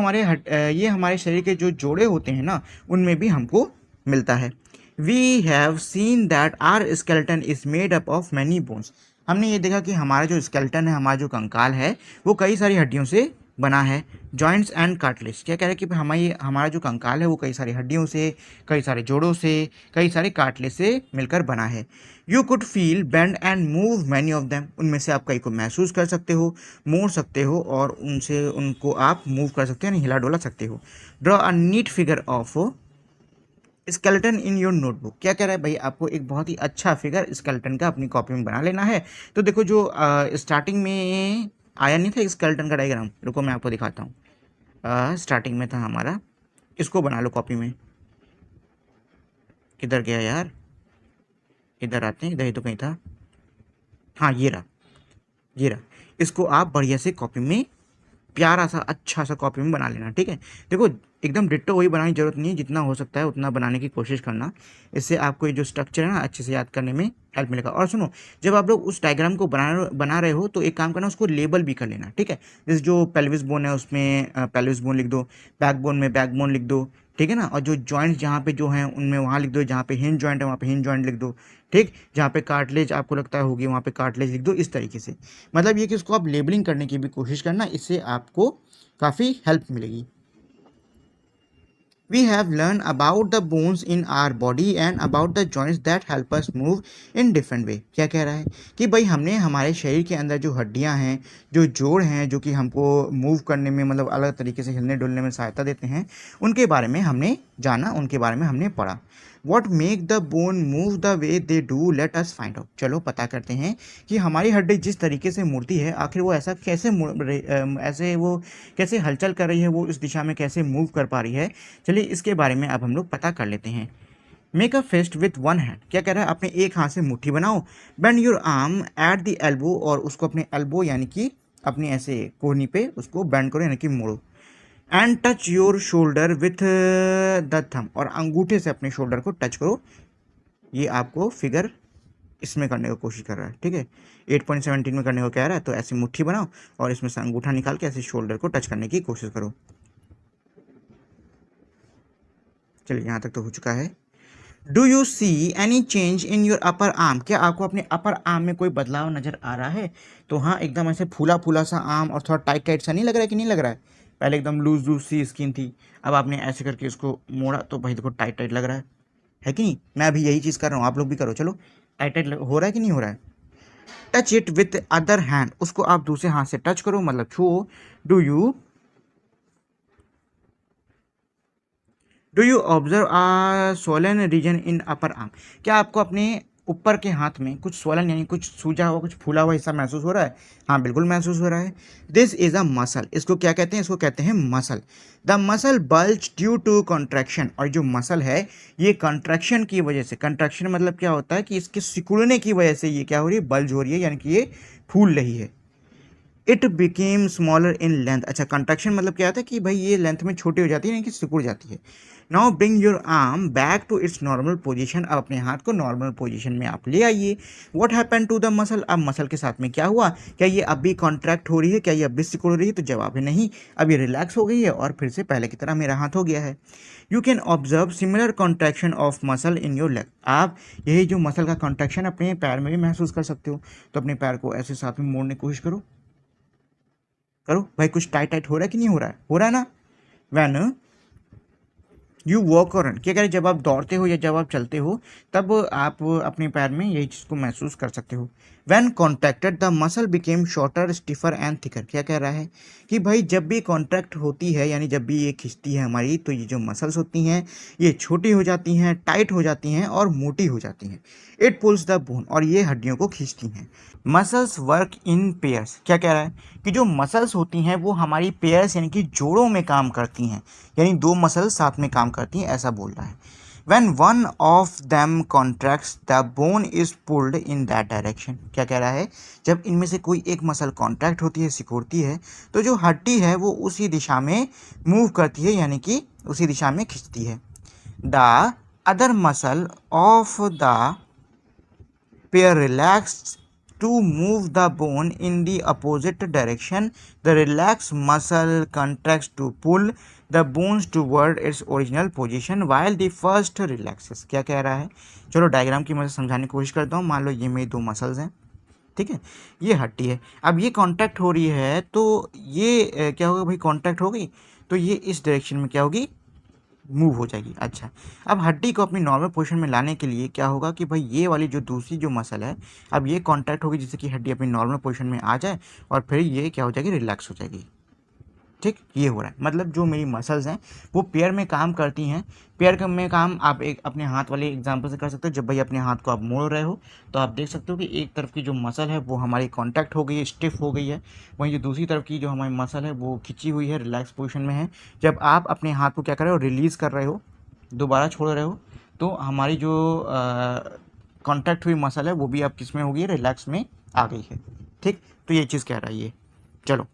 ये हमारे शरीर के जो जोड़े होते हैं ना, उनमें भी हमको मिलता है। We have seen that our skeleton is made up of many bones. हमने ये देखा कि हमारा जो स्केलेटन है, हमारा जो कंकाल है, वो कई सारी हड्डियों से बना है। Joints and cartilage. क्या कह रहे हैं कि हमारा जो कंकाल है वो कई सारी हड्डियों से, कई सारे जोड़ों से, कई सारे कार्टिलेज से मिलकर बना है। You could feel bend and move many of them. उनमें से आप कई को महसूस कर सकते हो, मोड़ सकते हो और उनको आप मूव कर सकते हो, यानी हिला डोला सकते हो। Draw a neat figure of skeleton in your notebook. क्या कह रहा है भाई? आपको एक बहुत ही अच्छा फिगर स्केलेटन का अपनी कॉपी में बना लेना है। तो देखो, जो स्टार्टिंग में आया नहीं था स्केलेटन का डायग्राम, रुको मैं आपको दिखाता हूँ। स्टार्टिंग में था हमारा, इसको बना लो कॉपी में। किधर गया यार? इधर आते हैं, इधर ही तो कहीं था। हाँ, ये रहा, ये रहा। इसको आप बढ़िया से कॉपी में, प्यारा सा अच्छा सा कॉपी में बना लेना। ठीक है, देखो एकदम डिट्टो वही बनाने की जरूरत नहीं है, जितना हो सकता है उतना बनाने की कोशिश करना। इससे आपको ये जो स्ट्रक्चर है ना, अच्छे से याद करने में हेल्प मिलेगा। और सुनो, जब आप लोग उस डायग्राम को बना रहे हो तो एक काम करना, उसको लेबल भी कर लेना। ठीक है, जैसे जो पेल्विस बोन है उसमें पेल्विस बोन लिख दो, बैक बोन में बैक बोन लिख दो। ठीक है ना, और जो जॉइंट्स जहाँ पे जो हैं उनमें वहाँ लिख दो, जहाँ पे हिंज जॉइंट है वहाँ पे हिंज जॉइंट लिख दो। ठीक, जहाँ पे कार्टिलेज आपको लगता है होगी वहाँ पे कार्टिलेज लिख दो। इस तरीके से मतलब ये कि उसको आप लेबलिंग करने की भी कोशिश करना, इससे आपको काफ़ी हेल्प मिलेगी। We have learned about the bones in our body and about the joints that help us move in different way। क्या कह रहा है कि भाई हमने हमारे शरीर के अंदर जो हड्डियां हैं, जो जोड़ हैं, जो कि हमको मूव करने में, मतलब अलग तरीके से हिलने डुलने में सहायता देते हैं, उनके बारे में हमने जाना, उनके बारे में हमने पढ़ा। What make the bone move the way they do, let us find out. चलो पता करते हैं कि हमारी हड्डी जिस तरीके से मुड़ती है, आखिर वो ऐसा कैसे ऐसे वो कैसे हलचल कर रही है, वो इस दिशा में कैसे मूव कर पा रही है। चलिए इसके बारे में अब हम लोग पता कर लेते हैं। Make a fist with one hand. क्या कह रहा है? अपने एक हाथ से मुट्ठी बनाओ। Bend your arm eight the elbow, और उसको अपने एल्बो यानी कि अपने ऐसे कोहनी पे उसको बेंड करो, यानी कि मोड़ो। And touch your shoulder with the thumb, और अंगूठे से अपने शोल्डर को टच करो। ये आपको फिगर इसमें करने की कोशिश कर रहा है। ठीक है, 8.17 में करने को कह रहा है, तो ऐसी मुट्ठी बनाओ और इसमें से अंगूठा निकाल के ऐसे शोल्डर को टच करने की कोशिश करो। चलिए यहाँ तक तो हो चुका है। Do you see any change in your upper arm. क्या आपको अपने अपर आर्म में कोई बदलाव नज़र आ रहा है? तो हाँ, एकदम ऐसे फूला फूला सा आर्म और थोड़ा टाइट टाइट सा नहीं लग रहा है कि नहीं लग रहा है? पहले एकदम लूज लूज सी स्किन थी, अब आपने ऐसे करके इसको मोड़ा तो भाई देखो टाइट टाइट लग रहा है। है कि नहीं। मैं अभी यही चीज़ कर रहा हूँ, आप लोग भी करो। चलो, टाइट टाइट हो रहा है कि नहीं हो रहा है। Touch it with other hand, उसको आप दूसरे हाथ से टच करो, मतलब छुओ। Do you observe a swollen region in upper arm, क्या आपको अपने ऊपर के हाथ में कुछ सोलन यानी कुछ सूजा हुआ, कुछ फूला हुआ हिस्सा महसूस हो रहा है। हाँ, बिल्कुल महसूस हो रहा है। दिस इज अ मसल, इसको क्या कहते हैं, इसको कहते हैं muscle. The muscle bulge due to contraction, और जो मसल है ये कॉन्ट्रैक्शन की वजह से, कॉन्ट्रैक्शन मतलब क्या होता है कि इसके सिकुड़ने की वजह से ये क्या हो रही है, बल्ज हो रही है, यानी कि ये फूल रही है। It became smaller in length, अच्छा कंट्रैक्शन मतलब क्या होता है कि भाई ये लेंथ में छोटी हो जाती है, यानी कि सिकुड़ जाती है। Now bring your arm back to its normal position, अब अपने हाथ को नॉर्मल पोजीशन में आप ले आइए। What happen to the muscle, अब मसल के साथ में क्या हुआ, क्या ये अब भी कॉन्ट्रैक्ट हो रही है, क्या ये अब भी सिकुड़ रही है, तो जवाब है नहीं, अब ये रिलैक्स हो गई है और फिर से पहले की तरह मेरा हाथ हो गया है। You can observe similar contraction of muscle in your leg, आप यही जो मसल का कॉन्ट्रैक्शन अपने पैर में भी महसूस कर सकते हो। तो अपने पैर को ऐसे साथ में मोड़ने की कोशिश करो, करो भाई, कुछ टाइट टाइट हो रहा है कि नहीं हो रहा है, हो रहा है ना। वैन यू वॉक और रन, क्या कह रहे, जब आप दौड़ते हो या जब आप चलते हो तब आप अपने पैर में यही चीज़ को महसूस कर सकते हो। When contracted the muscle became shorter stiffer and thicker, क्या कह रहा है कि भाई जब भी कॉन्ट्रैक्ट होती है, यानी जब भी ये खिंचती है हमारी, तो ये जो मसल्स होती हैं ये छोटी हो जाती हैं, टाइट हो जाती हैं और मोटी हो जाती हैं। इट पुल्स द बोन, और ये हड्डियों को खींचती हैं। मसल्स वर्क इन पेयर्स, क्या कह रहा है कि जो मसल्स होती हैं वो हमारी पेयर्स यानी कि जोड़ों में काम करती हैं, यानी दो मसल्स साथ में काम करती हैं, ऐसा बोल रहा है। When one of them contracts, the bone is pulled in that direction, क्या कह रहा है, जब इनमें से कोई एक मसल कॉन्ट्रैक्ट होती है, सिकुड़ती है, तो जो हड्डी है वो उसी दिशा में मूव करती है, यानी कि उसी दिशा में खिंचती है। The other muscle of the pair relaxed to move the bone in the opposite direction. The relaxed muscle contracts to pull the bones toward its original position while the first relaxes, क्या कह रहा है। चलो diagram की मदद से समझाने की कोशिश करता हूँ। मान लो ये मेरी दो मसल्स हैं, ठीक है, ये हड्डी है, अब ये कांटेक्ट हो रही है, तो ये क्या होगा भाई, कांटेक्ट हो गई तो ये इस डायरेक्शन में क्या होगी, मूव हो जाएगी। अच्छा, अब हड्डी को अपनी नॉर्मल पोजीशन में लाने के लिए क्या होगा कि भाई ये वाली जो दूसरी जो मसल है, अब ये कांटेक्ट होगी जिससे कि हड्डी अपनी नॉर्मल पोजीशन में आ जाए और फिर ये क्या हो जाएगी, रिलैक्स हो जाएगी। ठीक, ये हो रहा है, मतलब जो मेरी मसल्स हैं वो पेयर में काम करती हैं। पेयर में काम आप एक अपने हाथ वाले एग्जांपल से कर सकते हो। जब भाई अपने हाथ को आप मोड़ रहे हो तो आप देख सकते हो कि एक तरफ की जो मसल है वो हमारी कांटेक्ट हो गई है, स्टिफ हो गई है, वहीं जो दूसरी तरफ की जो हमारी मसल है वो खिंची हुई है, रिलैक्स पोजीशन में है। जब आप अपने हाथ को क्या कर रहे हो, रिलीज़ कर रहे हो, दोबारा छोड़ रहे हो, तो हमारी जो कांटेक्ट हुई मसल है वो भी अब किस में होगी, रिलैक्स में आ गई है। ठीक, तो ये चीज़ कह रहा है ये। चलो,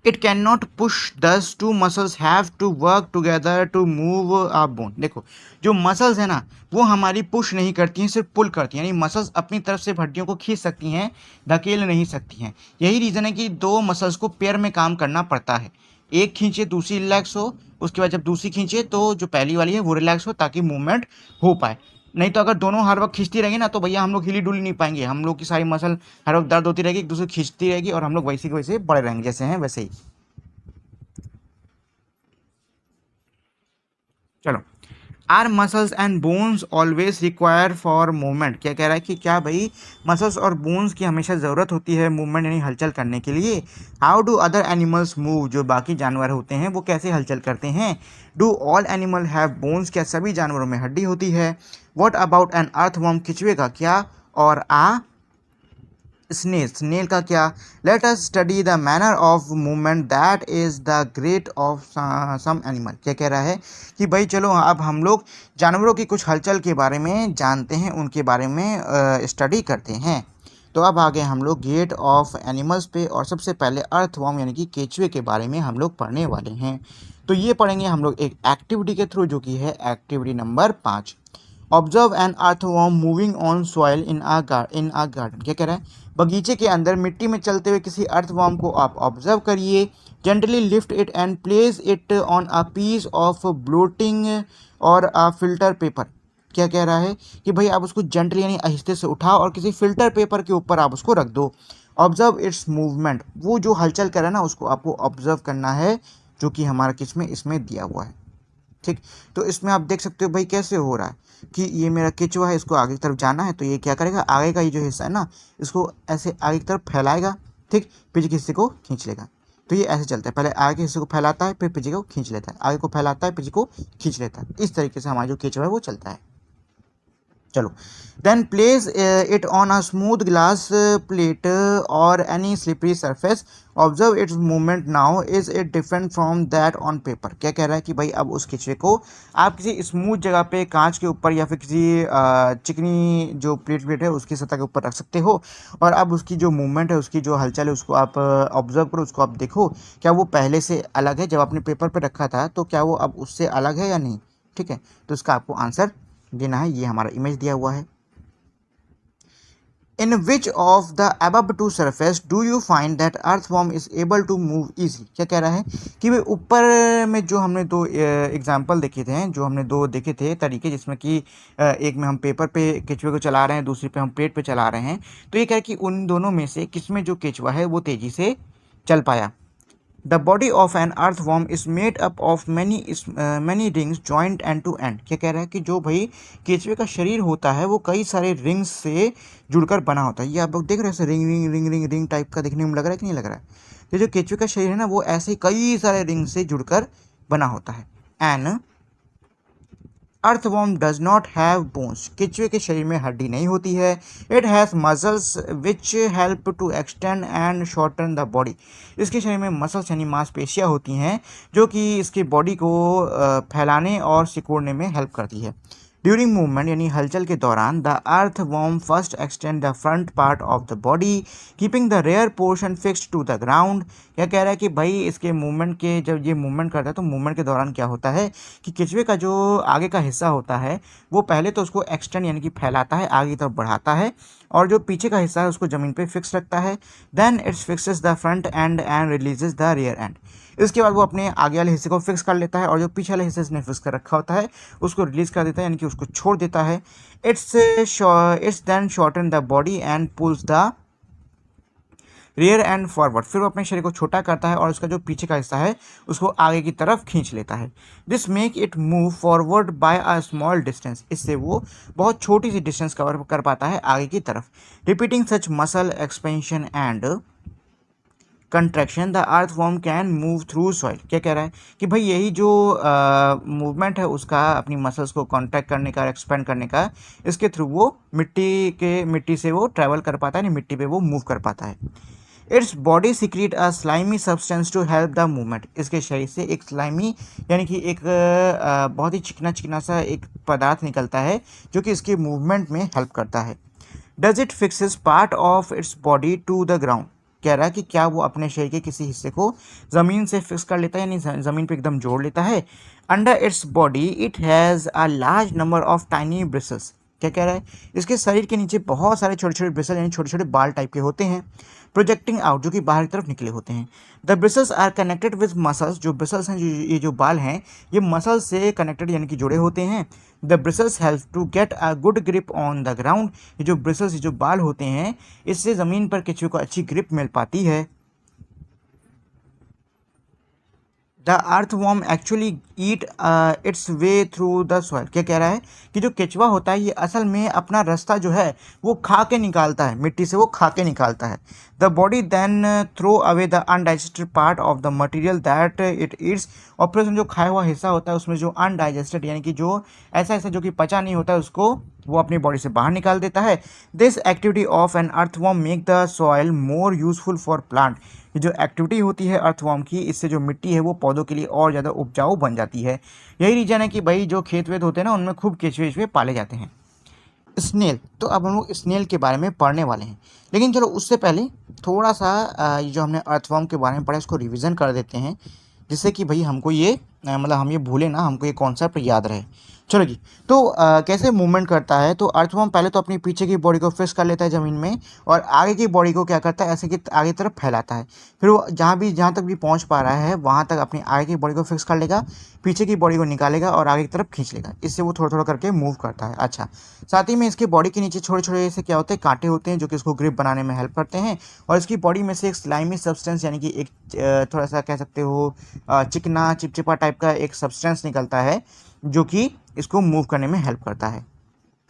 it can not push, thus two muscles have to work together to move a bone. देखो, जो मसल्स है ना वो हमारी पुश नहीं करती हैं, सिर्फ पुल करती हैं, यानी मसल्स अपनी तरफ से हड्डियों को खींच सकती हैं, धकेल नहीं सकती हैं। यही रीज़न है कि दो मसल्स को पेयर में काम करना पड़ता है, एक खींचे दूसरी रिलैक्स हो, उसके बाद जब दूसरी खींचे तो जो पहली वाली है वो रिलैक्स हो, ताकि मूवमेंट हो पाए। नहीं तो अगर दोनों हर वक्त खींचती रहेंगी ना तो भैया हम लोग हिली डुल नहीं पाएंगे, हम लोग की सारी मसल हर वक्त दर्द होती रहेगी, एक दूसरे खींचती रहेगी और हम लोग वैसे के वैसे बड़े रहेंगे, जैसे हैं वैसे ही। चलो, our muscles and bones always require for movement, क्या कह रहा है कि क्या भाई मसल्स और बोन्स की हमेशा ज़रूरत होती है मूवमेंट यानी हलचल करने के लिए। How do other animals move, जो बाकी जानवर होते हैं वो कैसे हलचल करते हैं। Do all animal have bones, क्या सभी जानवरों में हड्डी होती है। व्हाट अबाउट एन अर्थवर्म, केंचुए का क्या, और स्नेल का क्या। Let us study the manner of movement that is the great of some animal, क्या कह रहा है कि भाई चलो अब हम लोग जानवरों की कुछ हलचल के बारे में जानते हैं, उनके बारे में स्टडी करते हैं। तो अब आगे हम लोग गेट ऑफ एनिमल्स पे, और सबसे पहले अर्थवर्म यानी कि केचुए के बारे में हम लोग पढ़ने वाले हैं। तो ये पढ़ेंगे हम लोग एक एक्टिविटी के थ्रू, जो कि है activity number 5। Observe an earthworm moving on soil in a garden, क्या कह रहा है, बगीचे के अंदर मिट्टी में चलते हुए किसी अर्थवर्म को आप ऑब्जर्व करिए। Gently lift it and place it on a piece of blotting or a filter paper, क्या कह रहा है कि भाई आप उसको जेंटली यानी आहिस्ते से उठाओ और किसी फिल्टर पेपर के ऊपर आप उसको रख दो। ऑब्जर्व इट्स मूवमेंट, वो जो हलचल कर रहा है ना उसको आपको ऑब्जर्व करना है, जो कि हमारा किस में इसमें दिया हुआ है। ठीक। तो इसमें आप देख सकते हो भाई कैसे हो रहा है कि ये मेरा केचुआ है, इसको आगे की तरफ जाना है तो ये क्या करेगा, आगे का ये जो हिस्सा है ना इसको ऐसे आगे की तरफ फैलाएगा, ठीक, पीछे के हिस्से को खींच लेगा। तो ये ऐसे चलता है, पहले आगे के हिस्से को फैलाता है फिर पीछे को खींच लेता है, आगे को फैलाता है पीछे को खींच लेता है। इस तरीके से हमारा जो केचुआ है वो चलता है। चलो, then place it on a smooth glass plate or any slippery surface, observe its movement now, is it different from that on paper. क्या कह रहा है कि भाई अब उस केचुए को आप किसी स्मूथ जगह पे कांच के ऊपर या फिर किसी चिकनी जो प्लेट है उसकी सतह के ऊपर रख सकते हो, और अब उसकी जो मूवमेंट है, उसकी जो हलचल है उसको आप ऑब्जर्व करो, उसको आप देखो क्या वो पहले से अलग है, जब आपने पेपर पर रखा था तो क्या वो अब उससे अलग है या नहीं। ठीक है, तो इसका आपको आंसर देना है। ये हमारा इमेज दिया हुआ है। In which of the above two surface do you find that earthworm is able to move easy. क्या कह रहा है कि भाई ऊपर में जो हमने दो एग्जाम्पल देखे थे, जो हमने दो देखे थे तरीके, जिसमें कि एक में हम पेपर पे केचुए को चला रहे हैं, दूसरे पे हम प्लेट पे चला रहे हैं, तो ये कह रहा है कि उन दोनों में से किस में जो केचुआ है वो तेजी से चल पाया। The body of an earthworm is made up of many rings joint end to end. क्या कह रहा है कि जो भाई केचुए का शरीर होता है वो कई सारे रिंग्स से जुड़कर बना होता है। ये आप लोग देख रहे हैं, ring ring ring ring ring type का देखने में लग रहा है कि नहीं लग रहा है। तो जो केचुए का शरीर है ना वो ऐसे कई सारे रिंग से जुड़कर बना होता है। And earthworm does not have bones. केचुए के शरीर में हड्डी नहीं होती है। It has muscles which help to extend and shorten the body. इसके शरीर में मसल्स यानी मांसपेशियाँ होती हैं जो कि इसकी बॉडी को फैलाने और सिकोड़ने में हेल्प करती है। ड्यूरिंग मूवमेंट यानी हलचल के दौरान the earthworm first extend the front part of the body keeping the rear portion fixed to the ground. क्या कह रहा है कि भाई इसके मूवमेंट के, जब ये मूवमेंट करता है तो मूवमेंट के दौरान क्या होता है कि केचुए का जो आगे का हिस्सा होता है वो पहले तो उसको एक्सटेंड यानी कि फैलाता है, आगे की तरफ बढ़ाता है, और जो पीछे का हिस्सा है उसको ज़मीन पे फिक्स रखता है। Then its fixes the front end releases the rear end. इसके बाद वो अपने आगे वाले हिस्से को फिक्स कर लेता है और जो पीछे वाले हिस्से इसने फिक्स कर रखा होता है उसको रिलीज कर देता है, यानी कि उसको छोड़ देता है। Its then shorten the body and pulls the rear end forward. फिर वो अपने शरीर को छोटा करता है और उसका जो पीछे का हिस्सा है उसको आगे की तरफ खींच लेता है। This make it move forward bye a small distance. इससे वो बहुत छोटी सी डिस्टेंस कवर कर पाता है आगे की तरफ। Repeating such muscle expansion and contraction the earthworm can move through soil. क्या कह रहा है कि भाई यही जो मूवमेंट है उसका अपनी मसल्स को कॉन्ट्रैक्ट करने का, एक्सपेंड करने का, इसके थ्रू वो मिट्टी से वो ट्रैवल कर पाता है, यानी मिट्टी पे वो मूव कर पाता है। Its body secrete a slimy substance to help the movement. इसके शरीर से एक स्लाइमी यानी कि एक बहुत ही चिकना चिकना सा एक पदार्थ निकलता है जो कि इसके मूवमेंट में हेल्प करता है। Does it fixes part of its body to the ground. कह रहा है कि क्या वो अपने शरीर के किसी हिस्से को ज़मीन से फिक्स कर लेता है, यानी ज़मीन पे एकदम जोड़ लेता है। Under its body it has a large number of tiny bristles. क्या कह रहा है, इसके शरीर के नीचे बहुत सारे छोटे छोटे ब्रिसल यानी छोटे छोटे बाल टाइप के होते हैं, प्रोजेक्टिंग आउट, जो कि बाहर की तरफ निकले होते हैं। The bristles are connected with muscles. जो ब्रिसल्स हैं, ये जो बाल हैं, ये मसल्स से कनेक्टेड यानी कि जुड़े होते हैं। The bristles help to get a good grip on the ground. ये जो ब्रिसल्स, ये जो बाल होते हैं, इससे ज़मीन पर केचुए को अच्छी ग्रिप मिल पाती है। The earthworm actually eat it's way through the soil. क्या कह रहा है कि जो केचुआ होता है ये असल में अपना रास्ता जो है वो खा के निकालता है, मिट्टी से वो खा के निकालता है। The body then throw away the undigested part of the material that it eats. और फिर उसमें जो खाया हुआ हिस्सा होता है उसमें जो अनडाइजेस्टेड यानी कि जो ऐसा ऐसा जो कि पचा नहीं होता है उसको वो अपनी बॉडी से बाहर निकाल देता है। This activity of an earthworm make the soil more useful for plant. ये जो एक्टिविटी होती है अर्थवॉर्म की, इससे जो मिट्टी है वो पौधों के लिए और ज़्यादा उपजाऊ बन जाती है। यही रीज़न है कि भाई जो खेत वेत होते हैं ना उनमें खूब केचुए वेचुए पाले जाते हैं। स्नेल, तो अब हम लोग स्नेल के बारे में पढ़ने वाले हैं, लेकिन चलो उससे पहले थोड़ा सा ये जो हमने अर्थवॉर्म के बारे में पढ़ा इसको रिवीजन कर देते हैं, जिससे कि भाई हमको ये मतलब हम ये भूले ना, हमको ये कॉन्सेप्ट याद रहे। चलो जी, तो कैसे मूवमेंट करता है, तो अर्थवॉर्म पहले तो अपनी पीछे की बॉडी को फिक्स कर लेता है ज़मीन में और आगे की बॉडी को क्या करता है ऐसे कि आगे की तरफ फैलाता है। फिर वो जहाँ तक भी पहुँच पा रहा है वहाँ तक अपनी आगे की बॉडी को फिक्स कर लेगा, पीछे की बॉडी को निकालेगा और आगे की तरफ खींच लेगा। इससे वो थोड़ा थोड़ा करके मूव करता है। अच्छा, साथ ही में इसकी बॉडी के नीचे छोटे छोटे से क्या होते हैं, कांटे होते हैं जो कि इसको ग्रिप बनाने में हेल्प करते हैं। और इसकी बॉडी में से एक स्लाइमी सब्सटेंस यानी कि एक थोड़ा सा कह सकते हो चिकना चिपचिपा टाइप टाइप का एक सब्सटेंस निकलता है जो कि इसको मूव करने में हेल्प करता है।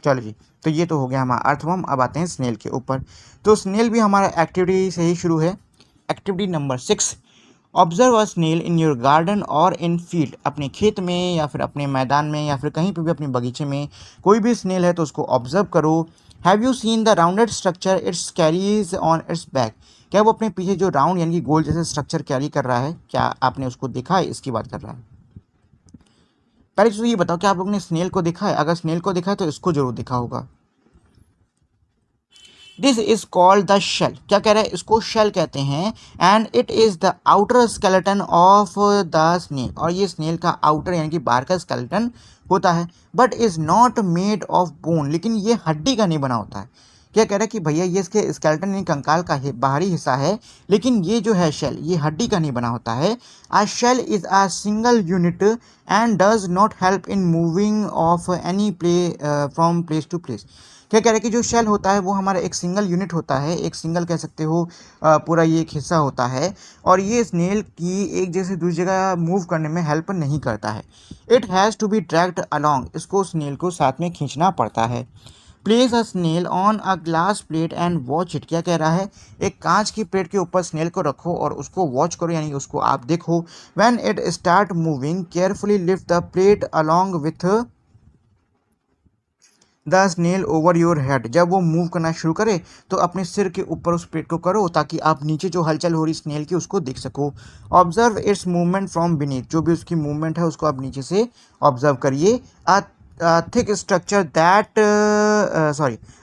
चलो जी, तो ये तो हो गया हमारा अर्थवर्म। अब आते हैं स्नेल के ऊपर। तो स्नेल भी हमारा एक्टिविटी से ही शुरू है। Activity number 6, observe a snail in your garden or in field. अपने खेत में या फिर अपने मैदान में या फिर कहीं पे भी अपने बगीचे में कोई भी स्नेल है तो उसको ऑब्जर्व करो। Have you seen the rounded structure it's carries on it's back. क्या वो अपने पीछे जो राउंड यानी कि गोल जैसे स्ट्रक्चर कैरी कर रहा है, क्या आपने उसको देखा है? इसकी बात कर रहा है। पहले तो ये बताओ कि आप लोगों ने स्नेल को देखा है? अगर स्नेल को देखा है तो इसको जरूर देखा होगा। This is called the shell. क्या कह रहा है? इसको शेल कहते हैं। And it is the outer skeleton of the snail. और ये स्नेल का आउटर यानी कि बाहर का स्केलेटन होता है। But is not made of bone. लेकिन ये हड्डी का नहीं बना होता है। क्या कह रहा है कि भैया ये इसके स्केलेटन यानी कंकाल का बाहरी हिस्सा है, लेकिन ये जो है शेल ये हड्डी का नहीं बना होता है। A shell is a single unit and does not help in moving of any from place to place. क्या कह रहे हैं कि जो शेल होता है वो हमारा एक सिंगल यूनिट होता है, एक सिंगल कह सकते हो पूरा ये एक हिस्सा होता है, और ये स्नेल की एक जगह से दूसरी जगह मूव करने में हेल्प नहीं करता है। It has to be dragged along. इसको स्नेल को साथ में खींचना पड़ता है। Place a snail on a glass plate and watch it. क्या कह रहा है? एक कांच की प्लेट के ऊपर स्नेल को रखो और उसको वॉच करो यानी उसको आप देखो। When it start moving carefully lift the plate along with the snail over your head. जब वो मूव करना शुरू करे तो अपने सिर के ऊपर उस प्लेट को करो ताकि आप नीचे जो हलचल हो रही स्नेल की उसको देख सको। Observe its movement from beneath. जो भी उसकी मूवमेंट है उसको आप नीचे से ऑब्जर्व करिए। Thick structure that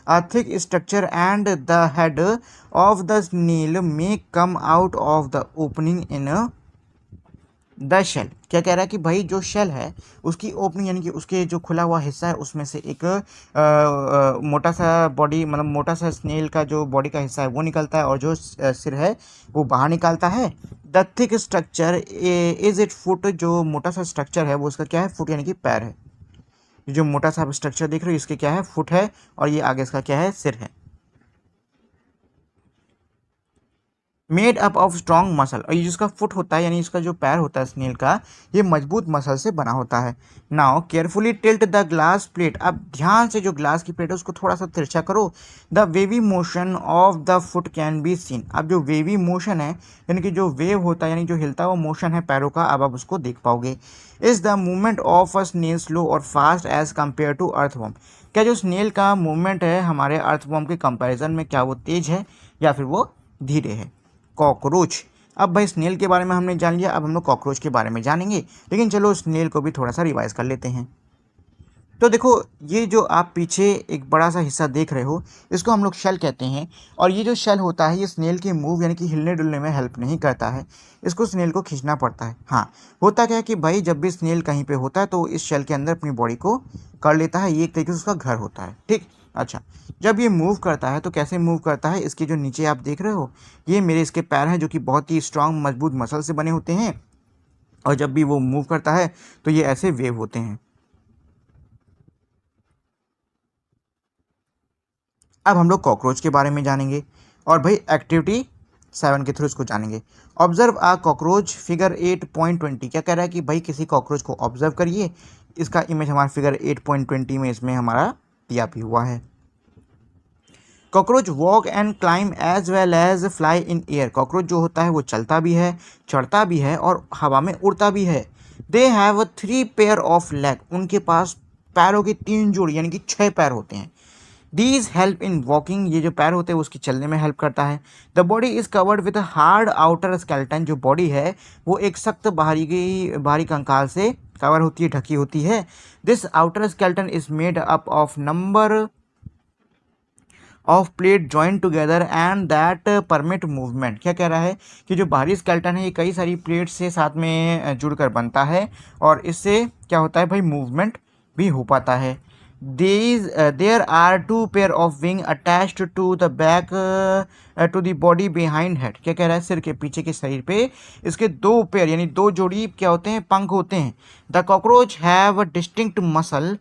a thick structure and the head of the snail may come out of the opening in the shell. क्या कह रहा है कि भाई जो शेल है उसकी ओपनिंग यानी कि उसके जो खुला हुआ हिस्सा है उसमें से एक मोटा सा बॉडी मतलब मोटा सा स्नेल का जो बॉडी का हिस्सा है वो निकलता है और जो सिर है वो बाहर निकालता है। The thick structure is it foot. जो मोटा सा स्ट्रक्चर है वो उसका क्या है? फुट यानी कि पैर है। ये जो मोटा सा स्ट्रक्चर देख रहे हो इसके क्या है? फुट है। और ये आगे इसका क्या है? सिर है। Made up of strong muscle. और ये जिसका फुट होता है यानी इसका जो पैर होता है स्नेल का, ये मजबूत मसल से बना होता है। Now carefully tilt the glass plate. अब ध्यान से जो ग्लास की प्लेट है उसको थोड़ा सा तिरछा करो। The wavy motion of the foot can be seen. अब जो वेवी मोशन है यानी कि जो वेव होता है यानी जो हिलता हुआ मोशन है पैरों का, अब आप उसको देख पाओगे। Is the movement of a snail slow or fast as compare to earthworm. क्या जो स्नेल का मूवमेंट है हमारे अर्थवॉर्म के कंपेरिजन में क्या वो तेज है या फिर वो धीरे है? कॉकरोच। अब भाई स्नेल के बारे में हमने जान लिया, अब हम लोग कॉकरोच के बारे में जानेंगे। लेकिन चलो स्नेल को भी थोड़ा सा रिवाइज कर लेते हैं। तो देखो ये जो आप पीछे एक बड़ा सा हिस्सा देख रहे हो इसको हम लोग शेल कहते हैं। और ये जो शेल होता है ये स्नेल के मूव यानी कि हिलने डुलने में हेल्प नहीं करता है। इसको स्नेल को खींचना पड़ता है। हाँ, होता क्या है कि भाई जब भी स्नेल कहीं पे होता है तो इस शेल के अंदर अपनी बॉडी को कर लेता है। ये एक तरीके से उसका घर होता है। ठीक, अच्छा, जब ये मूव करता है तो कैसे मूव करता है? इसके जो नीचे आप देख रहे हो ये मेरे इसके पैर हैं जो कि बहुत ही स्ट्रांग मजबूत मसल से बने होते हैं। और जब भी वो मूव करता है तो ये ऐसे वेव होते हैं। अब हम लोग कॉकरोच के बारे में जानेंगे और भाई एक्टिविटी 7 के थ्रू इसको जानेंगे। ऑब्जर्व आ कॉकरोच फिगर 8.20। क्या कह रहा है कि भाई किसी कॉकरोच को ऑब्जर्व करिए। इसका इमेज हमारा फिगर 8.20 में इसमें हमारा दिया भी हुआ है। Cockroach walk and climb as well as fly in air. Cockroach जो होता है वो चलता भी है, चढ़ता भी है और हवा में उड़ता भी है। They have 3 pair of leg. उनके पास पैरों की 3 जोड़ी यानी कि 6 पैर होते हैं। These help in walking. ये जो पैर होते हैं उसकी चलने में हेल्प करता है। The body is covered with hard outer skeleton. जो बॉडी है वो एक सख्त बाहरी कंकाल से कवर होती है, ढकी होती है। This outer skeleton is made up of number of plate joint together and that permit movement. क्या कह रहा है कि जो बाहरी स्केलेटन है ये कई सारी प्लेट से साथ में जुड़कर बनता है और इससे क्या होता है भाई? मूवमेंट भी हो पाता है। There are 2 pair of wing attached to the back to the body behind head. क्या कह रहा है? सिर के पीछे के शरीर पे इसके 2 पेयर यानी 2 जोड़ी क्या होते हैं? पंख होते हैं। The cockroach have distinct muscle.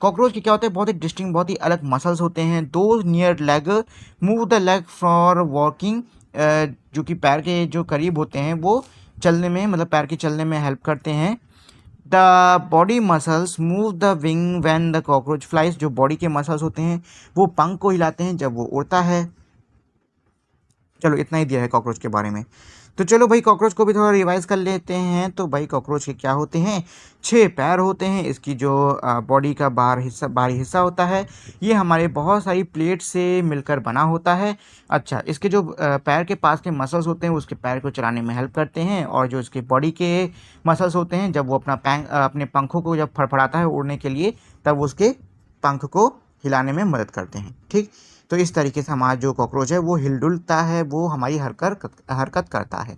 Cockroach के क्या होते हैं? बहुत ही डिस्टिंक्ट बहुत ही अलग मसल्स होते हैं। 2 near leg move the leg for walking. जो कि पैर के जो करीब होते हैं वो चलने में मतलब पैर के चलने में हेल्प करते हैं। The body muscles move the wing when the cockroach flies. जो बॉडी के मसल्स होते हैं वो पंख को हिलाते हैं जब वो उड़ता है। चलो इतना ही दिया है कॉकरोच के बारे में। तो चलो भाई कॉकरोच को भी थोड़ा रिवाइज कर लेते हैं। तो भाई कॉकरोच के क्या होते हैं, 6 पैर होते हैं। इसकी जो बॉडी का बाहरी हिस्सा होता है ये हमारे बहुत सारी प्लेट से मिलकर बना होता है। अच्छा, इसके जो पैर के पास के मसल्स होते हैं वो उसके पैर को चलाने में हेल्प करते हैं, और जो इसके बॉडी के मसल्स होते हैं जब वो अपने पंखों को जब फड़फड़ाता है उड़ने के लिए तब उसके पंख को हिलाने में मदद करते हैं। ठीक, तो इस तरीके से हमारा जो कॉकरोच है वो हिलडुलता है, वो हमारी हरकत करता है।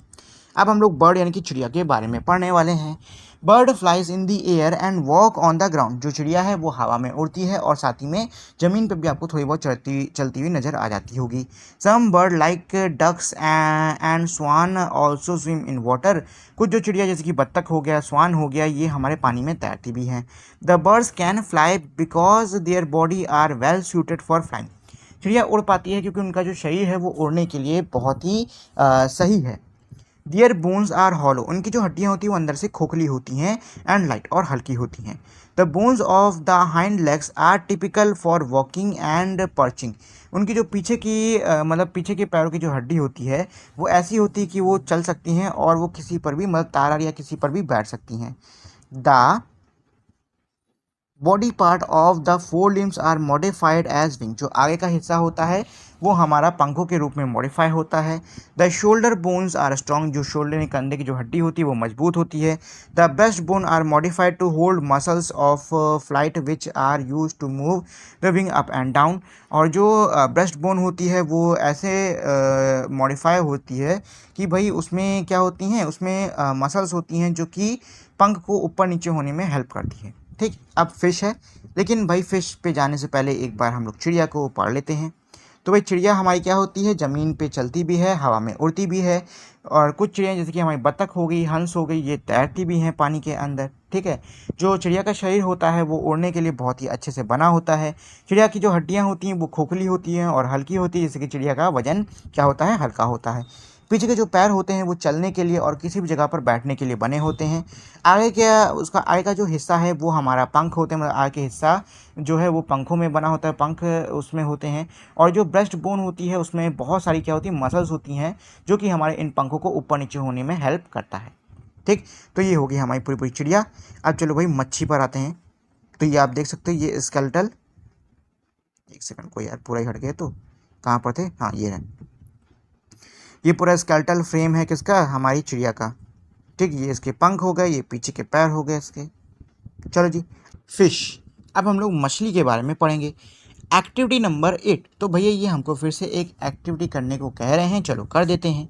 अब हम लोग बर्ड यानी कि चिड़िया के बारे में पढ़ने वाले हैं। Bird flies in the air and walk on the ground. जो चिड़िया है वो हवा में उड़ती है और साथ ही में ज़मीन पर भी आपको थोड़ी बहुत चलती हुई नजर आ जाती होगी। Some bird like ducks and swan also swim in water. कुछ जो चिड़िया जैसे कि बत्तख हो गया, स्वान हो गया, ये हमारे पानी में तैरती भी हैं। The birds can fly because their body are well suited for flying. चिड़िया उड़ पाती है क्योंकि उनका जो शरीर है वो उड़ने के लिए बहुत ही सही है। दियर बोन्स आर हॉलो। उनकी जो हड्डियाँ होती हैं वो अंदर से खोखली होती हैं एंड लाइट और हल्की होती हैं। The bones of the hind legs are typical for walking and perching. उनकी जो पीछे की मतलब पीछे के पैरों की जो हड्डी होती है वो ऐसी होती है कि वो चल सकती हैं और वो किसी पर भी मतलब तारा या किसी पर भी बैठ सकती हैं। The body part of the fore limbs are modified as wing. जो आगे का हिस्सा होता है वो हमारा पंखों के रूप में मॉडिफाई होता है। The shoulder bones are strong. जो शोल्डर यानी कंधे की जो हड्डी होती है वो मजबूत होती है। The breast bone are modified to hold muscles of flight which are use to move the wing up and down. और जो ब्रेस्ट बोन होती है वो ऐसे मॉडिफाई होती है कि भाई उसमें क्या होती हैं, उसमें मसल्स होती हैं जो कि पंख को ऊपर नीचे होने में हेल्प करती है। ठीक, अब फिश है, लेकिन भाई फिश पे जाने से पहले एक बार हम लोग चिड़िया को पढ़ लेते हैं। तो भाई चिड़िया हमारी क्या होती है, ज़मीन पे चलती भी है, हवा में उड़ती भी है, और कुछ चिड़िया जैसे कि हमारी बतख हो गई, हंस हो गई, ये तैरती भी हैं पानी के अंदर। ठीक है, जो चिड़िया का शरीर होता है वो उड़ने के लिए बहुत ही अच्छे से बना होता है। चिड़िया की जो हड्डियाँ होती हैं वो खोखली होती हैं और हल्की होती है, जैसे कि चिड़िया का वजन क्या होता है, हल्का होता है। पीछे के जो पैर होते हैं वो चलने के लिए और किसी भी जगह पर बैठने के लिए बने होते हैं। उसका आगे का जो हिस्सा है वो हमारा पंख होते हैं, मतलब आगे का हिस्सा जो है वो पंखों में बना होता है, पंख उसमें होते हैं। और जो ब्रेस्ट बोन होती है उसमें बहुत सारी क्या होती है, मसल्स होती हैं जो कि हमारे इन पंखों को ऊपर नीचे होने में हेल्प करता है। ठीक, तो ये होगी हमारी पूरी पूरी चिड़िया। अब चलो भाई मच्छी पर आते हैं। तो ये आप देख सकते हो, ये स्केलेटल, एक सेकंड को यार पूरा ही हट गए, तो कहाँ पर थे, हाँ ये है। ये पूरा स्केलेटल फ्रेम है किसका, हमारी चिड़िया का। ठीक, ये इसके पंख हो गए, ये पीछे के पैर हो गए इसके। चलो जी, फिश। अब हम लोग मछली के बारे में पढ़ेंगे। Activity number 8। तो भैया ये हमको फिर से एक एक्टिविटी करने को कह रहे हैं, चलो कर देते हैं।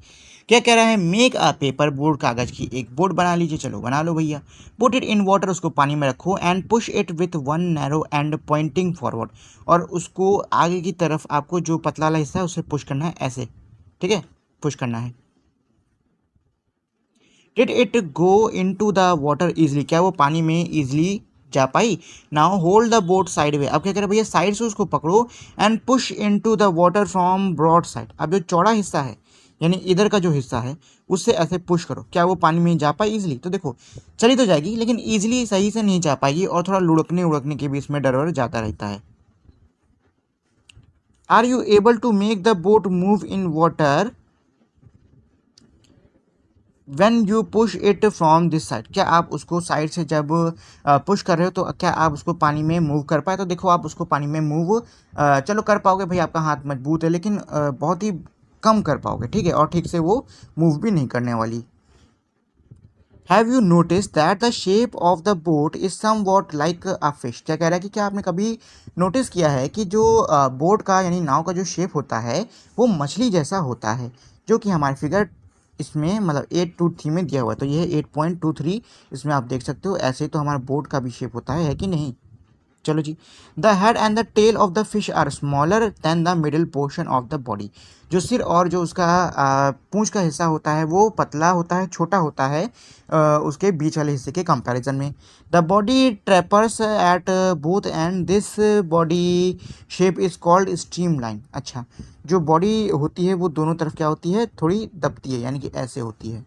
क्या कह रहा है, मेक अ पेपर बोर्ड, कागज़ की एक बोर्ड बना लीजिए। चलो बना लो भैया। पुट इट इन वाटर, उसको पानी में रखो, and push it with one narrow and Poynting forward. और उसको आगे की तरफ आपको जो पतला वाला हिस्सा है उसे पुश करना है ऐसे। ठीक है, पुश करना है। Did it go into the water easily, क्या वो पानी में ईजिली जा पाई। Now hold the boat side way. अब क्या करें भैया, साइड से उसको पकड़ो and push into the water from broad side. अब जो चौड़ा हिस्सा है यानी इधर का जो हिस्सा है उससे ऐसे पुश करो, क्या वो पानी में जा पाई ईजिली। तो देखो चली तो जाएगी लेकिन ईजिली सही से नहीं जा पाएगी और थोड़ा लुढ़कने उड़कने के भी इसमें डर वर जाता रहता है। Are you able to make the boat move in water when you push it from this side. क्या आप उसको साइड से जब पुश कर रहे हो तो क्या आप उसको पानी में मूव कर पाए। तो देखो आप उसको पानी में मूव चलो कर पाओगे भाई, आपका हाथ मजबूत है, लेकिन बहुत ही कम कर पाओगे। ठीक है, और ठीक से वो मूव भी नहीं करने वाली। Have you notice that the shape of the boat is somewhat like a fish. क्या कह रहा है कि क्या आपने कभी नोटिस किया है कि जो बोट का यानी नाव का जो शेप होता है वो मछली जैसा होता है, जो कि हमारे फिगर इसमें मतलब 823 में दिया हुआ है। तो ये है 8.23, इसमें आप देख सकते हो। ऐसे तो हमारा बोट का भी शेप होता है कि नहीं। चलो जी, the head and the tail of the fish are smaller than the middle portion of the body. जो सिर और जो उसका पूंछ का हिस्सा होता है वो पतला होता है, छोटा होता है उसके बीच वाले हिस्से के कंपैरिजन में। The body tapers at both end this body shape is called streamline. अच्छा, जो बॉडी होती है वो दोनों तरफ क्या होती है, थोड़ी दबती है, यानी कि ऐसे होती है,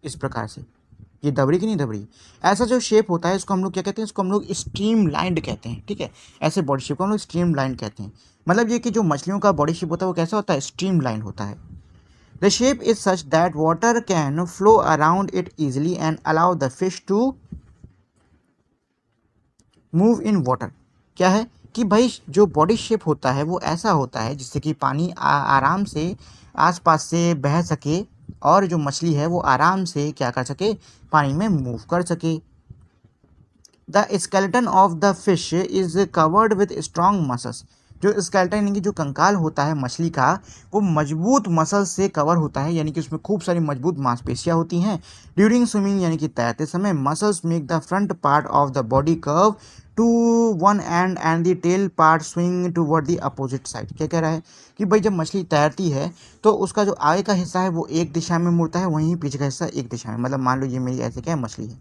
इस प्रकार से। ये दबरी की नहीं दबरी, ऐसा जो शेप होता है इसको हम लोग क्या कहते हैं, इसको हम लोग स्ट्रीम लाइंड कहते हैं, ठीक है। ऐसे बॉडी शेप को हम लोग स्ट्रीम लाइंड कहते हैं। मतलब ये कि जो मछलियों का बॉडी शेप होता है वो कैसा होता है, स्ट्रीम लाइंड होता है। The shape is such that water can flow around it easily and allow the fish to move in water. क्या है कि भाई जो बॉडी शेप होता है वो ऐसा होता है जिससे कि पानी आराम से आसपास से बह सके और जो मछली है वो आराम से क्या कर सके, पानी में मूव कर सके। The skeleton of the fish is covered with strong muscles. जो स्केलेटन यानी कि जो कंकाल होता है मछली का वो मजबूत मसल से कवर होता है, यानी कि उसमें खूब सारी मजबूत मांसपेशियां होती हैं। ड्यूरिंग स्विमिंग यानी कि तैरते समय muscles make the front part of the body curve to one and the tail part swing toward the opposite side. क्या कह रहा है कि भाई जब मछली तैरती है तो उसका जो आगे का हिस्सा है वो एक दिशा में मुड़ता है, वहीं पीछे का हिस्सा एक दिशा में। मतलब मान लो ये मेरी ऐसे क्या है मछली है,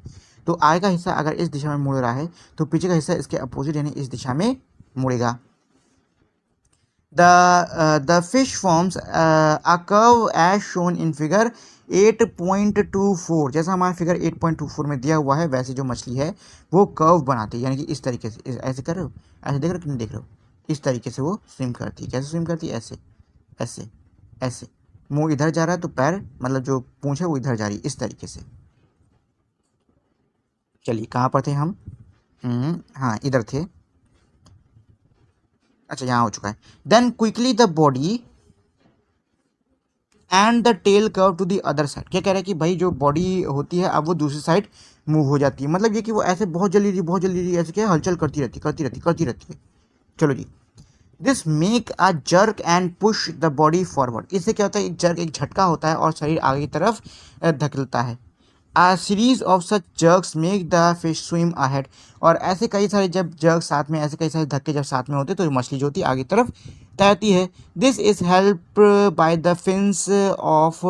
तो आगे का हिस्सा अगर इस दिशा में मुड़ रहा है तो पीछे का हिस्सा इसके अपोजिट यानी इस दिशा में मुड़ेगा। The fish forms a curve as shown in figure 8.24। जैसा हमारा फिगर 8.24 में दिया हुआ है वैसे जो मछली है वो कर्व बनाती है, यानी कि इस तरीके से, ऐसे कर रहे हो, ऐसे देख रहे हो कि नहीं देख रहे हो, इस तरीके से वो स्विम करती है। कैसे स्विम करती है, ऐसे ऐसे ऐसे, मुंह इधर जा रहा है तो पैर मतलब जो पूंछ है वो इधर जा रही है, इस तरीके से। चलिए कहाँ पर थे हम, हाँ इधर थे, अच्छा यहाँ हो चुका है। Then quickly the body and the tail curve to the other side. क्या कह रहा है कि भाई जो बॉडी होती है अब वो दूसरी साइड मूव हो जाती है, मतलब ये कि वो ऐसे बहुत जल्दी ऐसे क्या हलचल करती रहती है। चलो जी, this make a jerk and push the body forward. इससे क्या होता है, एक जर्क एक झटका होता है और शरीर आगे की तरफ धकेलता है। A series of such jerks make the fish swim ahead। और ऐसे कई सारे जब जर्क साथ में, ऐसे कई सारे धक्के जब साथ में होते तो मछली जो होती है आगे तरफ तैरती है। This is help by the fins of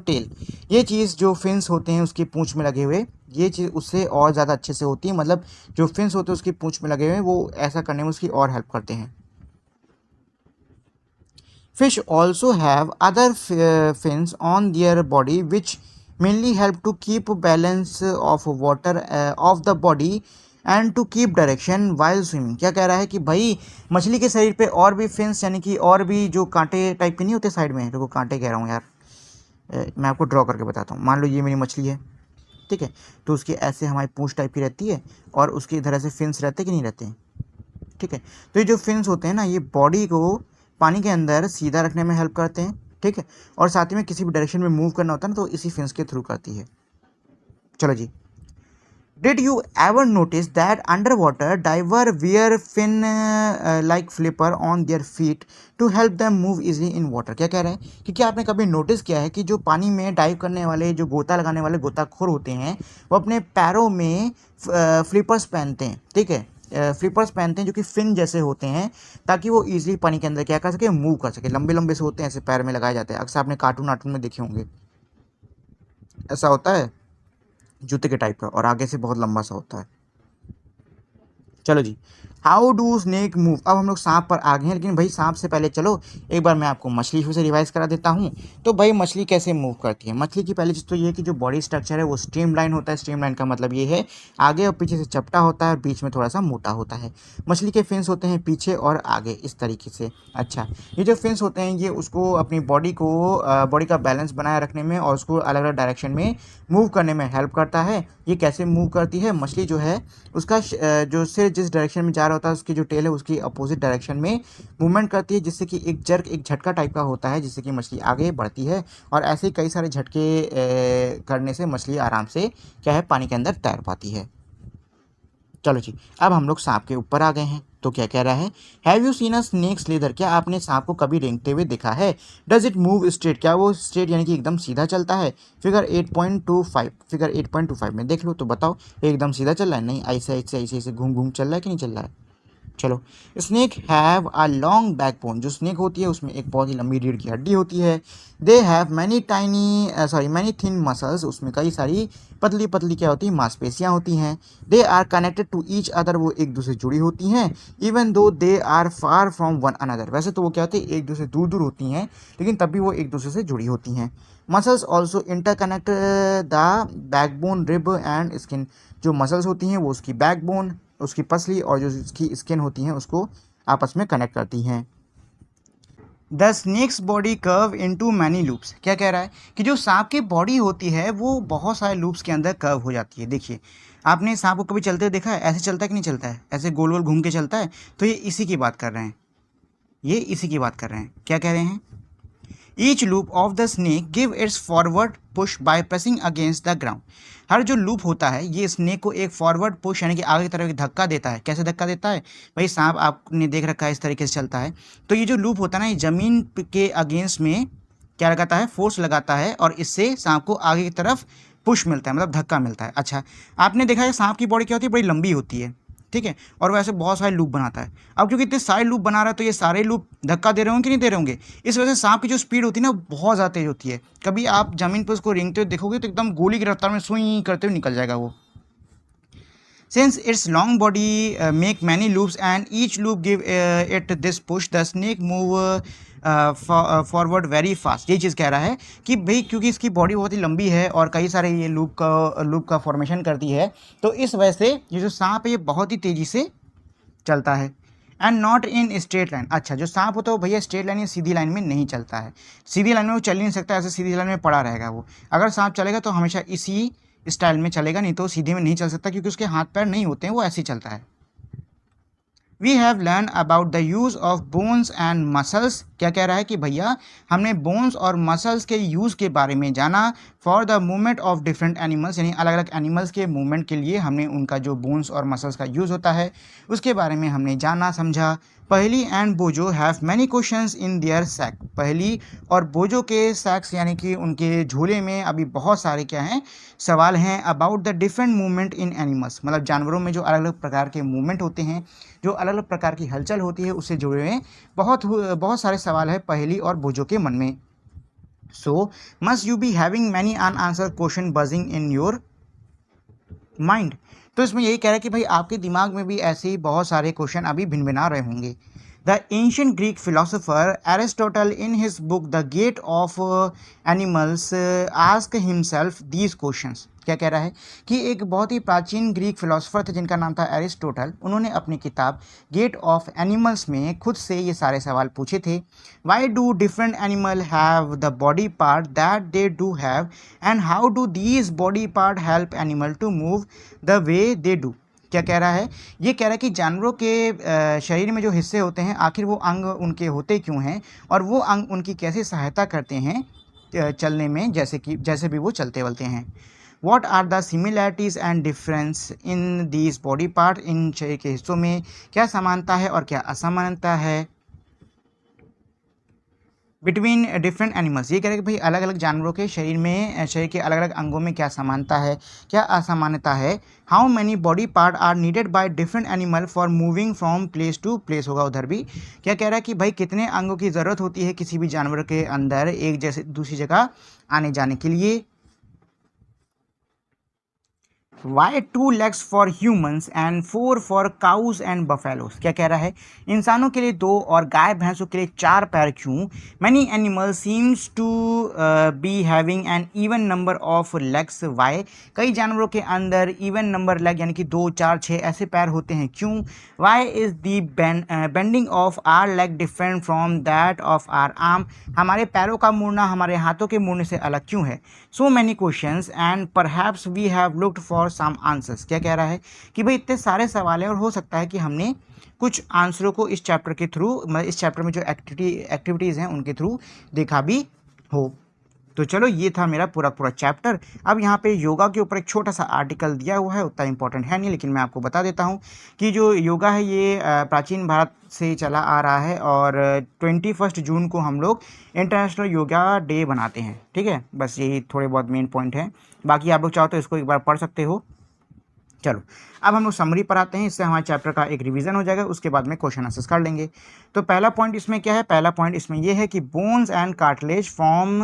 tail. ये चीज़ जो फिन्स होते हैं उसकी पूंछ में लगे हुए, ये चीज़ उससे और ज़्यादा अच्छे से होती है। मतलब जो फिन्स होते हैं उसकी पूंछ में लगे हुए वो ऐसा करने में उसकी और हेल्प करते हैं। Fish also have other fins on their body which mainly help to keep balance of water of the body and to keep direction while swimming। क्या कह रहा है कि भाई मछली के शरीर पे और भी फिन्स यानी कि और भी जो कांटे टाइप के नहीं होते साइड में, देखो कांटे कह रहा हूँ यार, मैं आपको ड्रॉ करके बताता हूँ। मान लो ये मेरी मछली है, ठीक है, तो उसकी ऐसे हमारी पूंछ टाइप की रहती है और उसके इधर ऐसे फिन्स रहते कि नहीं रहते हैं, ठीक है। तो ये जो फिन्स होते हैं ना ये बॉडी को पानी के अंदर सीधा रखने में हेल्प करते हैं, ठीक है, और साथ ही में किसी भी डायरेक्शन में मूव करना होता है ना तो इसी फिन्स के थ्रू करती है। चलो जी, did you ever notice that underwater diver wear fin like flipper on their feet to help them move easily in water. क्या कह रहे हैं कि क्या आपने कभी नोटिस किया है कि जो पानी में डाइव करने वाले जो गोता लगाने वाले गोताखोर होते हैं वो अपने पैरों में फ्लिपर्स पहनते हैं, ठीक है, फ्लिपर्स पहनते हैं जो कि फिन जैसे होते हैं ताकि वो इजीली पानी के अंदर क्या कर सके, मूव कर सके। लंबे लंबे से होते हैं, ऐसे पैर में लगाए जाते हैं, अक्सर आपने कार्टून वार्टून में देखे होंगे, ऐसा होता है जूते के टाइप का और आगे से बहुत लंबा सा होता है। चलो जी, हाउ डू स्नेक मूव। अब हम लोग सांप पर आ गए हैं, लेकिन भाई सांप से पहले चलो एक बार मैं आपको मछली से रिवाइज करा देता हूँ। तो भाई मछली कैसे मूव करती है, मछली की पहली चीज़ तो ये है कि जो बॉडी स्ट्रक्चर है वो स्ट्रीमलाइन होता है। स्ट्रीमलाइन का मतलब ये है आगे और पीछे से चपटा होता है और बीच में थोड़ा सा मोटा होता है। मछली के फिन्स होते हैं पीछे और आगे इस तरीके से। अच्छा, ये जो फिन्स होते हैं ये उसको अपनी बॉडी का बैलेंस बनाए रखने में और उसको अलग अलग डायरेक्शन में मूव करने में हेल्प करता है। ये कैसे मूव करती है, मछली जो है उसका जो सिर जिस डायरेक्शन में जा रहा होता है उसकी जो टेल है उसकी अपोजिट डायरेक्शन में मूवमेंट करती है, जिससे कि एक जर्क एक झटका टाइप का होता है जिससे कि मछली आगे बढ़ती है। और ऐसे ही कई सारे झटके करने से मछली आराम से क्या है पानी के अंदर तैर पाती है। चलो जी, अब हम लोग सांप के ऊपर आ गए हैं। तो क्या कह रहा है, have you seen a snake slither. क्या आपने सांप को कभी रेंगते हुए देखा है। Does it move straight. क्या वो स्ट्रेट यानी कि एकदम सीधा चलता है। फिगर 8.25 में देख लो तो बताओ एकदम सीधा चल रहा है, नहीं ऐसे ऐसे ऐसे ऐसे घूम घूम चल रहा है कि नहीं चल रहा है। चलो, snake have a long backbone, जो स्नेक होती है उसमें एक बहुत ही लंबी रीढ़ की हड्डी होती है। They have many thin muscles, उसमें कई सारी पतली पतली क्या होती है, मांसपेशियाँ होती हैं। They are connected to each other, वो एक दूसरे से जुड़ी होती हैं। Even though they are far from one another, वैसे तो वो क्या होती है, एक दूसरे दूर दूर होती हैं, लेकिन तब भी वो एक दूसरे से जुड़ी होती हैं। Muscles also interconnect the backbone, rib end skin, जो मसल्स होती हैं वो उसकी बैकबोन, उसकी पसली और जो उसकी स्किन होती हैं उसको आपस में कनेक्ट करती हैं। The snake's body curve into many loops, क्या कह रहा है कि जो सांप की बॉडी होती है वो बहुत सारे लूप्स के अंदर कर्व हो जाती है। देखिए, आपने सांप को कभी चलते देखा है? ऐसे चलता है कि नहीं चलता है, ऐसे गोल गोल घूम के चलता है। तो ये इसी की बात कर रहे हैं, ये इसी की बात कर रहे हैं। क्या कह रहे हैं? Each loop of the snake give its forward push by pressing against the ground, हर जो लूप होता है ये स्नेक को एक फॉरवर्ड पुश यानी कि आगे की तरफ एक धक्का देता है। कैसे धक्का देता है भाई? सांप आपने देख रखा है इस तरीके से चलता है, तो ये जो लूप होता है ना, ये ज़मीन के अगेंस्ट में क्या लगाता है, फोर्स लगाता है, और इससे सांप को आगे की तरफ पुश मिलता है, मतलब धक्का मिलता है। अच्छा, आपने देखा है सांप की बॉडी क्या होती है, बड़ी लंबी होती है, ठीक है, और वैसे बहुत सारे लूप बनाता है। अब क्योंकि इतने सारे लूप बना रहा है तो ये सारे लूप धक्का दे रहे होंगे कि नहीं दे रहे होंगे, इस वजह से सांप की जो स्पीड होती है ना बहुत ज़्यादा तेज होती है। कभी आप ज़मीन पर उसको रेंगते हुए देखोगे तो एकदम गोली की रफ्तार में सुई करते हुए निकल जाएगा वो। Since its long body make many loops and each loop give it this push, the snake move forward very fast. ये चीज़ कह रहा है कि भाई क्योंकि इसकी बॉडी बहुत ही लंबी है और कई सारे ये लूप का फॉर्मेशन करती है, तो इस वजह से ये जो सांप है ये बहुत ही तेज़ी से चलता है। And not in straight line, अच्छा जो सांप होता है वो भैया स्ट्रेट लाइन या सीधी लाइन में नहीं चलता है, सीधी लाइन में वो चल ही नहीं सकता, ऐसे सीधी लाइन में पड़ा रहेगा वो। अगर सांप चलेगा तो हमेशा इसी स्टाइल में चलेगा, नहीं तो सीधे में नहीं चल सकता क्योंकि उसके हाथ पैर नहीं होते हैं, वो ऐसे ही चलता है। We have learn about the use of bones and muscles, क्या कह रहा है कि भैया हमने बोन्स और मसल्स के यूज़ के बारे में जाना। For the movement of different animals, यानी अलग अलग एनिमल्स के मूवमेंट के लिए हमने उनका जो बोन्स और मसल्स का यूज़ होता है उसके बारे में हमने जाना समझा। Paheli and Boojho have many questions in their sack, Paheli और बोजो के सैक्स यानी कि उनके झोले में अभी बहुत सारे क्या हैं, सवाल हैं। About the different movement in animals, मतलब जानवरों में जो अलग अलग प्रकार के मूवमेंट होते हैं, जो अलग अलग प्रकार की हलचल होती है उससे जुड़े हुए बहुत सारे सवाल है पहली और बोजो के मन में। So must you be having many unanswer question buzzing in your mind, तो इसमें यही कह रहा है कि भाई आपके दिमाग में भी ऐसे ही बहुत सारे क्वेश्चन अभी भिनभिना रहे होंगे। The ancient Greek philosopher Aristotle in his book the gait of animals ask himself these questions, क्या कह रहा है कि एक बहुत ही प्राचीन ग्रीक फिलोसोफर थे जिनका नाम था एरिस्टोटल, उन्होंने अपनी किताब गेट ऑफ एनिमल्स में खुद से ये सारे सवाल पूछे थे। Why do different animal have the body part that they do have and how do these body part help animal to move the way they do, क्या कह रहा है, ये कह रहा है कि जानवरों के शरीर में जो हिस्से होते हैं आखिर वो अंग उनके होते क्यों हैं और वो अंग उनकी कैसे सहायता करते हैं चलने में, जैसे भी वो चलते वलते हैं। What are the similarities and difference in these body part, इन शरीर के हिस्सों में क्या समानता है और क्या असमानता है। बिटवीन डिफरेंट एनिमल्स, ये कह रहे हैं कि भाई अलग अलग जानवरों के शरीर के अलग अलग अंगों में क्या समानता है क्या असमानता है। How many body part are needed by different animal for moving from place to place, होगा उधर भी। क्या कह रहा है कि भाई कितने अंगों की ज़रूरत होती है किसी भी जानवर के अंदर एक जैसे दूसरी जगह आने जाने के लिए। Why 2 legs for humans and 4 for cows and buffaloes, क्या कह रहा है, इंसानों के लिए 2 और गाय भैंसों के लिए 4 पैर क्यों। Many animals seems to be having an even number of legs, why, कई जानवरों के अंदर even number leg यानी कि 2, 4, 6 ऐसे पैर होते हैं क्यों। Why is the bending of our leg different from that of our arm, हमारे पैरों का मुड़ना हमारे हाथों के मुड़ने से अलग क्यों है। So many questions and perhaps we have looked for some answers, क्या कह रहा है कि भाई इतने सारे सवाल हैं और हो सकता है कि हमने कुछ आंसरों को इस चैप्टर के थ्रू, मतलब इस चैप्टर में जो एक्टिविटीज़ हैं उनके थ्रू देखा भी हो। तो चलो ये था मेरा पूरा चैप्टर। अब यहाँ पे योगा के ऊपर एक छोटा सा आर्टिकल दिया हुआ है, उतना इंपॉर्टेंट है नहीं, लेकिन मैं आपको बता देता हूँ कि जो योगा है ये प्राचीन भारत से चला आ रहा है और 21 जून को हम लोग इंटरनेशनल योगा डे बनाते हैं, ठीक है। बस यही थोड़े बहुत मेन पॉइंट हैं, बाकी आप लोग चाहो तो इसको एक बार पढ़ सकते हो। चलो अब हम लोग समरी पर आते हैं, इससे हमारे चैप्टर का एक रिवीजन हो जाएगा, उसके बाद में क्वेश्चन आंसर्स कर लेंगे। तो पहला पॉइंट इसमें क्या है, पहला पॉइंट इसमें ये है कि bones and cartilage form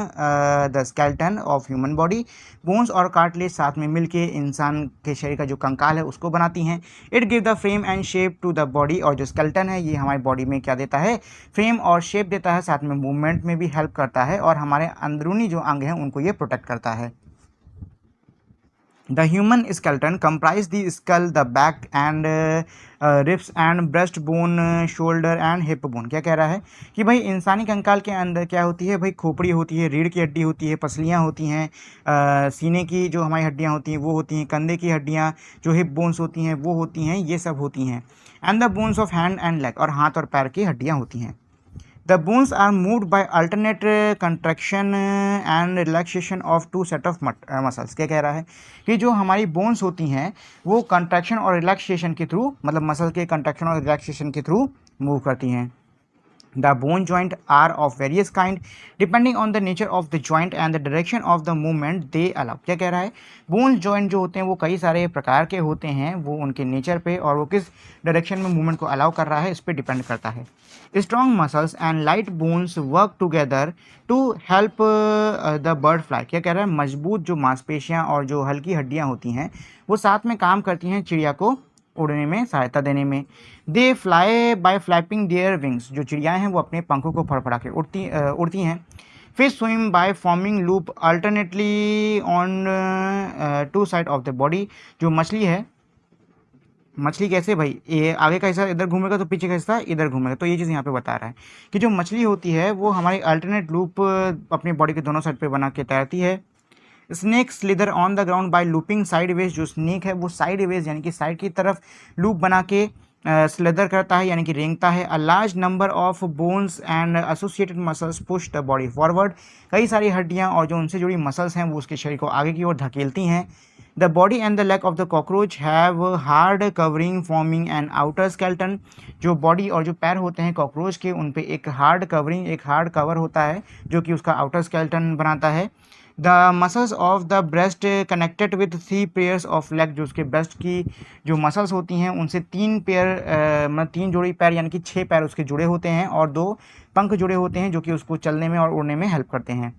the skeleton of human body. Bones और कार्टिलेज साथ में मिलके इंसान के शरीर का जो कंकाल है उसको बनाती हैं। It give the frame and shape to the body, और जो स्केलेटन है ये हमारी बॉडी में क्या देता है, फ्रेम और शेप देता है, साथ में मूवमेंट में भी हेल्प करता है, और हमारे अंदरूनी जो अंग हैं उनको ये प्रोटेक्ट करता है। The human skeleton comprise the skull, the back and ribs and breastbone, shoulder and hip bone। क्या कह रहा है कि भाई इंसानी कंकाल के अंदर क्या होती है, भाई खोपड़ी होती है, रीढ़ की हड्डी होती है, पसलियाँ होती हैं, सीने की जो हमारी हड्डियाँ होती हैं वो होती हैं, कंधे की हड्डियाँ जो हिप बोन्स होती हैं वो होती हैं, ये सब होती हैं। And the bones of hand and leg, और हाथ और पैर की हड्डियाँ होती हैं। The bones are moved by alternate contraction and relaxation of two set of muscles। क्या कह रहा है कि जो हमारी बोन्स होती हैं वो कंट्रैक्शन और रिलैक्सेशन के थ्रू, मतलब मसल के कंट्रैक्शन और रिलैक्सेशन के थ्रू मूव करती हैं। The bone joint are of various kind depending on the nature of the joint and the direction of the movement they allow। क्या कह रहा है, बोन जॉइंट जो होते हैं वो कई सारे प्रकार के होते हैं, वो उनके नेचर पे और वो किस डायरेक्शन में मूवमेंट को अलाउ कर रहा है इस पे डिपेंड करता है। Strong muscles and light bones work together to help the bird fly. क्या कह रहा है, मजबूत जो मांसपेशियां और जो हल्की हड्डियां होती हैं वो साथ में काम करती हैं चिड़िया को उड़ने में सहायता देने में। They fly bye flapping their wings, जो चिड़ियाएँ हैं वो अपने पंखों को फड़फड़ा के उड़ती हैं। Fish swim by forming loop alternately on two side of the body. जो मछली है, मछली कैसे भाई, ये आगे का हिस्सा इधर घूमेगा तो पीछे का हिस्सा इधर घूमेगा, तो ये चीज़ यहाँ पे बता रहा है कि जो मछली होती है वो हमारी अल्टरनेट लूप अपनी बॉडी के दोनों साइड पे बना के तैरती है। Snake slither on the ground by looping sideways, जो स्नेक है वो साइडवेज यानी कि साइड की तरफ लूप बना के स्लेदर करता है यानी कि रेंगता है। A large number of bones and associated muscles push the body forward. कई सारी हड्डियां और जो उनसे जुड़ी मसल्स हैं वो उसके शरीर को आगे की ओर धकेलती हैं। The body and the leg of the cockroach have hard covering forming an outer skeleton. जो बॉडी और जो पैर होते हैं कॉकरोच के, उन पे एक हार्ड कवरिंग, एक हार्ड कवर होता है जो कि उसका आउटर स्केलेटन बनाता है। The muscles of the breast connected with 3 pairs of leg. जो उसके ब्रेस्ट की जो मसल्स होती हैं उनसे 3 पेयर मतलब 3 जोड़ी पैर यानी कि 6 पैर उसके जुड़े होते हैं, और 2 पंख जुड़े होते हैं जो कि उसको चलने में और उड़ने में हेल्प करते हैं।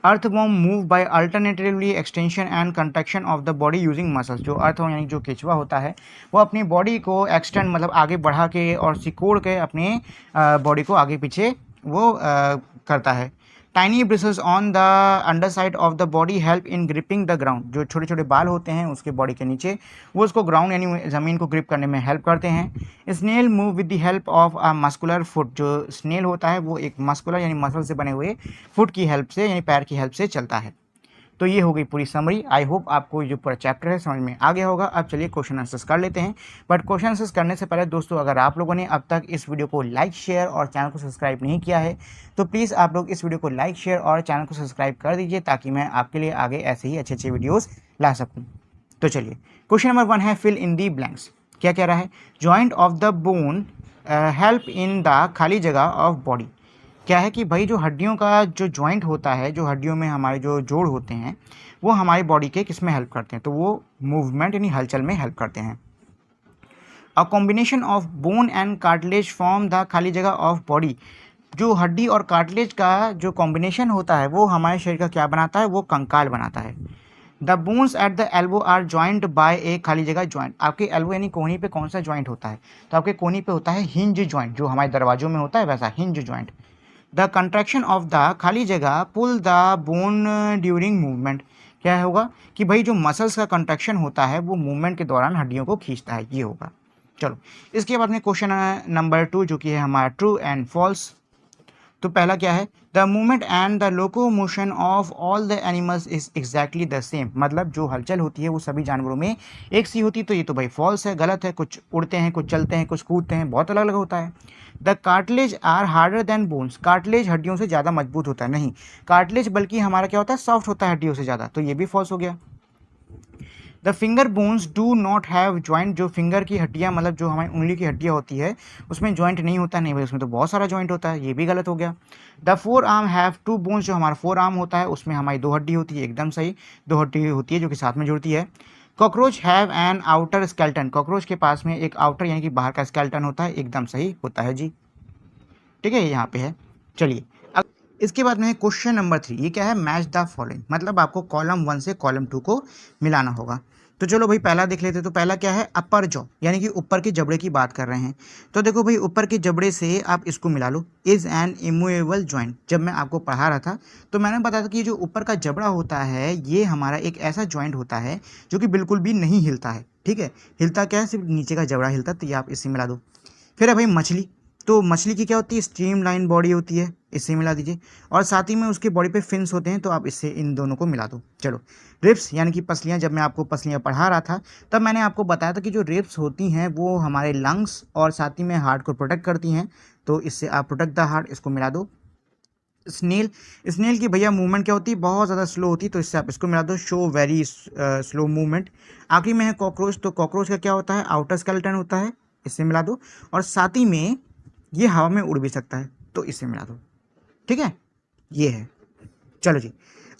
Earthworm move by alternatively extension and contraction of the body using muscles. जो अर्थवॉर्म यानी जो केचुआ होता है वो अपनी बॉडी को एक्सटेंड मतलब आगे बढ़ा के और सिकोड़ के अपने बॉडी को आगे पीछे वो करता है। Tiny bristles on the under side of the body help in gripping the ground. जो छोटे छोटे बाल होते हैं उसके बॉडी के नीचे वो उसको ग्राउंड यानी ज़मीन को ग्रिप करने में हेल्प करते हैं। Snail move with the help of a muscular foot. जो स्नेल होता है वो एक मस्कुलर यानी मसल से बने हुए फुट की हेल्प से यानी पैर की हेल्प से चलता है। तो ये हो गई पूरी समरी। आई होप आपको जो पूरा चैप्टर है समझ में आ गया होगा। अब चलिए क्वेश्चन आंसर्स कर लेते हैं, बट क्वेश्चन आंसर्स करने से पहले दोस्तों अगर आप लोगों ने अब तक इस वीडियो को लाइक शेयर और चैनल को सब्सक्राइब नहीं किया है तो प्लीज़ आप लोग इस वीडियो को लाइक शेयर और चैनल को सब्सक्राइब कर दीजिए ताकि मैं आपके लिए आगे ऐसे ही अच्छे अच्छे वीडियोज़ ला सकूँ। तो चलिए क्वेश्चन नंबर 1 है फिल इन दी ब्लैंक्स। क्या कह रहा है, joint of the bone help in the खाली जगह ऑफ बॉडी। क्या है कि भाई जो हड्डियों का जो जॉइंट होता है, जो हड्डियों में हमारे जो जोड़ होते हैं वो हमारी बॉडी के किस में हेल्प करते हैं, तो वो मूवमेंट यानी हलचल में हेल्प करते हैं। A combination of bone and cartilage form the खाली जगह ऑफ बॉडी। जो हड्डी और कार्टिलेज का जो कॉम्बिनेशन होता है वो हमारे शरीर का क्या बनाता है, वो कंकाल बनाता है। The bones at the elbow are joint by a खाली जगह जॉइंट। आपके एल्बो यानी कोहनी पे कौन सा जॉइंट होता है, तो आपके कोहनी पे होता है हिंज जॉइंट, जो हमारे दरवाजों में होता है वैसा hinge joint. The contraction of the खाली जगह pull the bone during movement. क्या होगा कि भाई जो मसल्स का कंट्रैक्शन होता है वो मूवमेंट के दौरान हड्डियों को खींचता है, ये होगा। चलो इसके बाद में क्वेश्चन नंबर 2 जो कि है हमारा ट्रू एंड फॉल्स। तो पहला क्या है, the movement and the locomotion of all the animals is exactly the same. मतलब जो हलचल होती है वो सभी जानवरों में एक सी होती है, तो ये तो भाई फॉल्स है, गलत है। कुछ उड़ते हैं, कुछ चलते हैं, कुछ कूदते हैं, बहुत अलग अलग होता है। The cartilage are harder than bones. Cartilage हड्डियों से ज़्यादा मजबूत होता है, नहीं कार्टिलेज बल्कि हमारा क्या होता है, सॉफ्ट होता है हड्डियों से ज़्यादा, तो ये भी फॉल्स हो गया। The finger bones do not have joint. जो फिंगर की हड्डियाँ मतलब जो हमारी उंगली की हड्डियाँ होती है उसमें जॉइंट नहीं होता, नहीं भाई उसमें तो बहुत सारा जॉइंट होता है, ये भी गलत हो गया। The four arm have 2 bones. जो हमारा फोर आर्म होता है उसमें हमारी 2 हड्डी होती है, एकदम सही 2 हड्डी होती है जो कि साथ में जुड़ती है। Cockroach have an outer skeleton, cockroach के पास में एक आउटर यानी कि बाहर का स्केल्टन होता है, एकदम सही होता है जी। ठीक है, यहाँ पे है। चलिए अब इसके बाद में क्वेश्चन नंबर 3, ये क्या है, मैच द फॉलोइंग, मतलब आपको कॉलम 1 से कॉलम 2 को मिलाना होगा। तो चलो भाई पहला देख लेते, तो पहला क्या है, अपर जॉ यानी कि ऊपर के जबड़े की बात कर रहे हैं। तो देखो भाई ऊपर के जबड़े से आप इसको मिला लो, इज एन इमूवेबल जॉइंट। जब मैं आपको पढ़ा रहा था तो मैंने बताया था कि जो ऊपर का जबड़ा होता है ये हमारा एक ऐसा जॉइंट होता है जो कि बिल्कुल भी नहीं हिलता है। ठीक है, हिलता क्या है, सिर्फ नीचे का जबड़ा हिलता है, तो ये आप इससे मिला दो। फिर है भाई मछली, तो मछली की क्या होती है, स्ट्रीम लाइन बॉडी होती है, इससे मिला दीजिए। और साथ ही में उसके बॉडी पे फिन्स होते हैं, तो आप इससे इन दोनों को मिला दो। चलो रिब्स यानी कि पसलियाँ, जब मैं आपको पसलियाँ पढ़ा रहा था तब मैंने आपको बताया था कि जो रिब्स होती हैं वो हमारे लंग्स और साथ ही में हार्ट को प्रोटेक्ट करती हैं, तो इससे आप प्रोटेक्ट द हार्ट, इसको मिला दो। स्नेल, स्नेल की भैया मूवमेंट क्या होती है, बहुत ज़्यादा स्लो होती है, तो इससे आप इसको मिला दो, शो वेरी स्लो मूवमेंट। आखिरी में है कॉकरोच, तो कॉकरोच का क्या होता है, आउटर स्केलेटन होता है, इससे मिला दो। और साथ ही में ये हवा में उड़ भी सकता है, तो इससे मिला दो। ठीक है, ये है। चलो जी,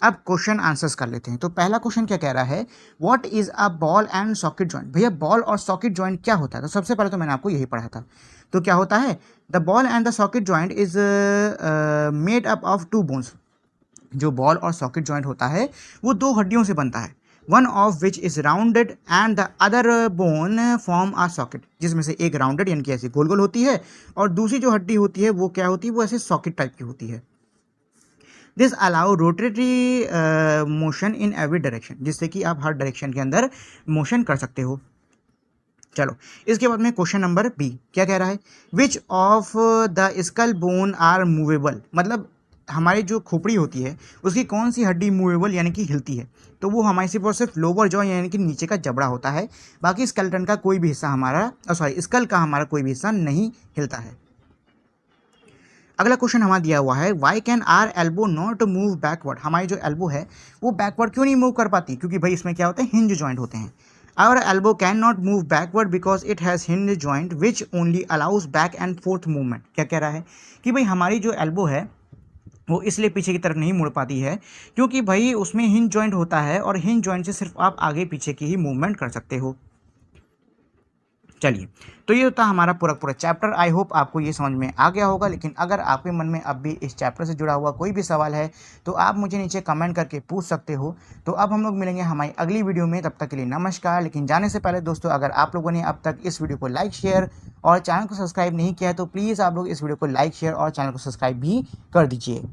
अब क्वेश्चन आंसर्स कर लेते हैं। तो पहला क्वेश्चन क्या कह रहा है, what is a ball and socket joint. भैया बॉल और सॉकेट जॉइंट क्या होता है, तो सबसे पहले तो मैंने आपको यही पढ़ा था। तो क्या होता है, the ball and the socket joint is made up of 2 bones. जो बॉल और सॉकेट जॉइंट होता है वो 2 हड्डियों से बनता है, one of which is rounded and the other bone form a socket, जिसमें से एक राउंडेड यानी कि ऐसे गोल गोल होती है, और दूसरी जो हड्डी होती है वो क्या होती है, वो ऐसे सॉकेट टाइप की होती है। This allow rotatory motion in every direction, जिससे कि आप हर डायरेक्शन के अंदर मोशन कर सकते हो। चलो इसके बाद में क्वेश्चन नंबर बी क्या कह रहा है, which of the skull bone are movable, मतलब हमारी जो खोपड़ी होती है उसकी कौन सी हड्डी मूवेबल यानी कि हिलती है, तो वो हमारी सिर्फ और सिर्फ लोअर जॉ यानी कि नीचे का जबड़ा होता है, बाकी स्केलेटन का कोई भी हिस्सा हमारा स्कल का हमारा कोई भी हिस्सा नहीं हिलता है। अगला क्वेश्चन हमारा दिया हुआ है, why can our elbow not move backward, हमारी जो एल्बो है वो बैकवर्ड क्यों नहीं मूव कर पाती, क्योंकि भाई इसमें क्या होते हैं, हिंज जॉइंट होते हैं। Our elbow can not move backward because it has hinge joint which only allows back and forth movement. क्या कह रहा है कि भाई हमारी जो एल्बो है वो इसलिए पीछे की तरफ नहीं मुड़ पाती है क्योंकि भाई उसमें हिंज जॉइंट होता है, और हिंज जॉइंट से सिर्फ आप आगे पीछे की ही मूवमेंट कर सकते हो। चलिए, तो ये होता हमारा पूरा पूरा चैप्टर। आई होप आपको ये समझ में आ गया होगा, लेकिन अगर आपके मन में अब भी इस चैप्टर से जुड़ा हुआ कोई भी सवाल है तो आप मुझे नीचे कमेंट करके पूछ सकते हो। तो अब हम लोग मिलेंगे हमारी अगली वीडियो में, तब तक के लिए नमस्कार। लेकिन जाने से पहले दोस्तों, अगर आप लोगों ने अब तक इस वीडियो को लाइक शेयर और चैनल को सब्सक्राइब नहीं किया है तो प्लीज़ आप लोग इस वीडियो को लाइक शेयर और चैनल को सब्सक्राइब भी कर दीजिए।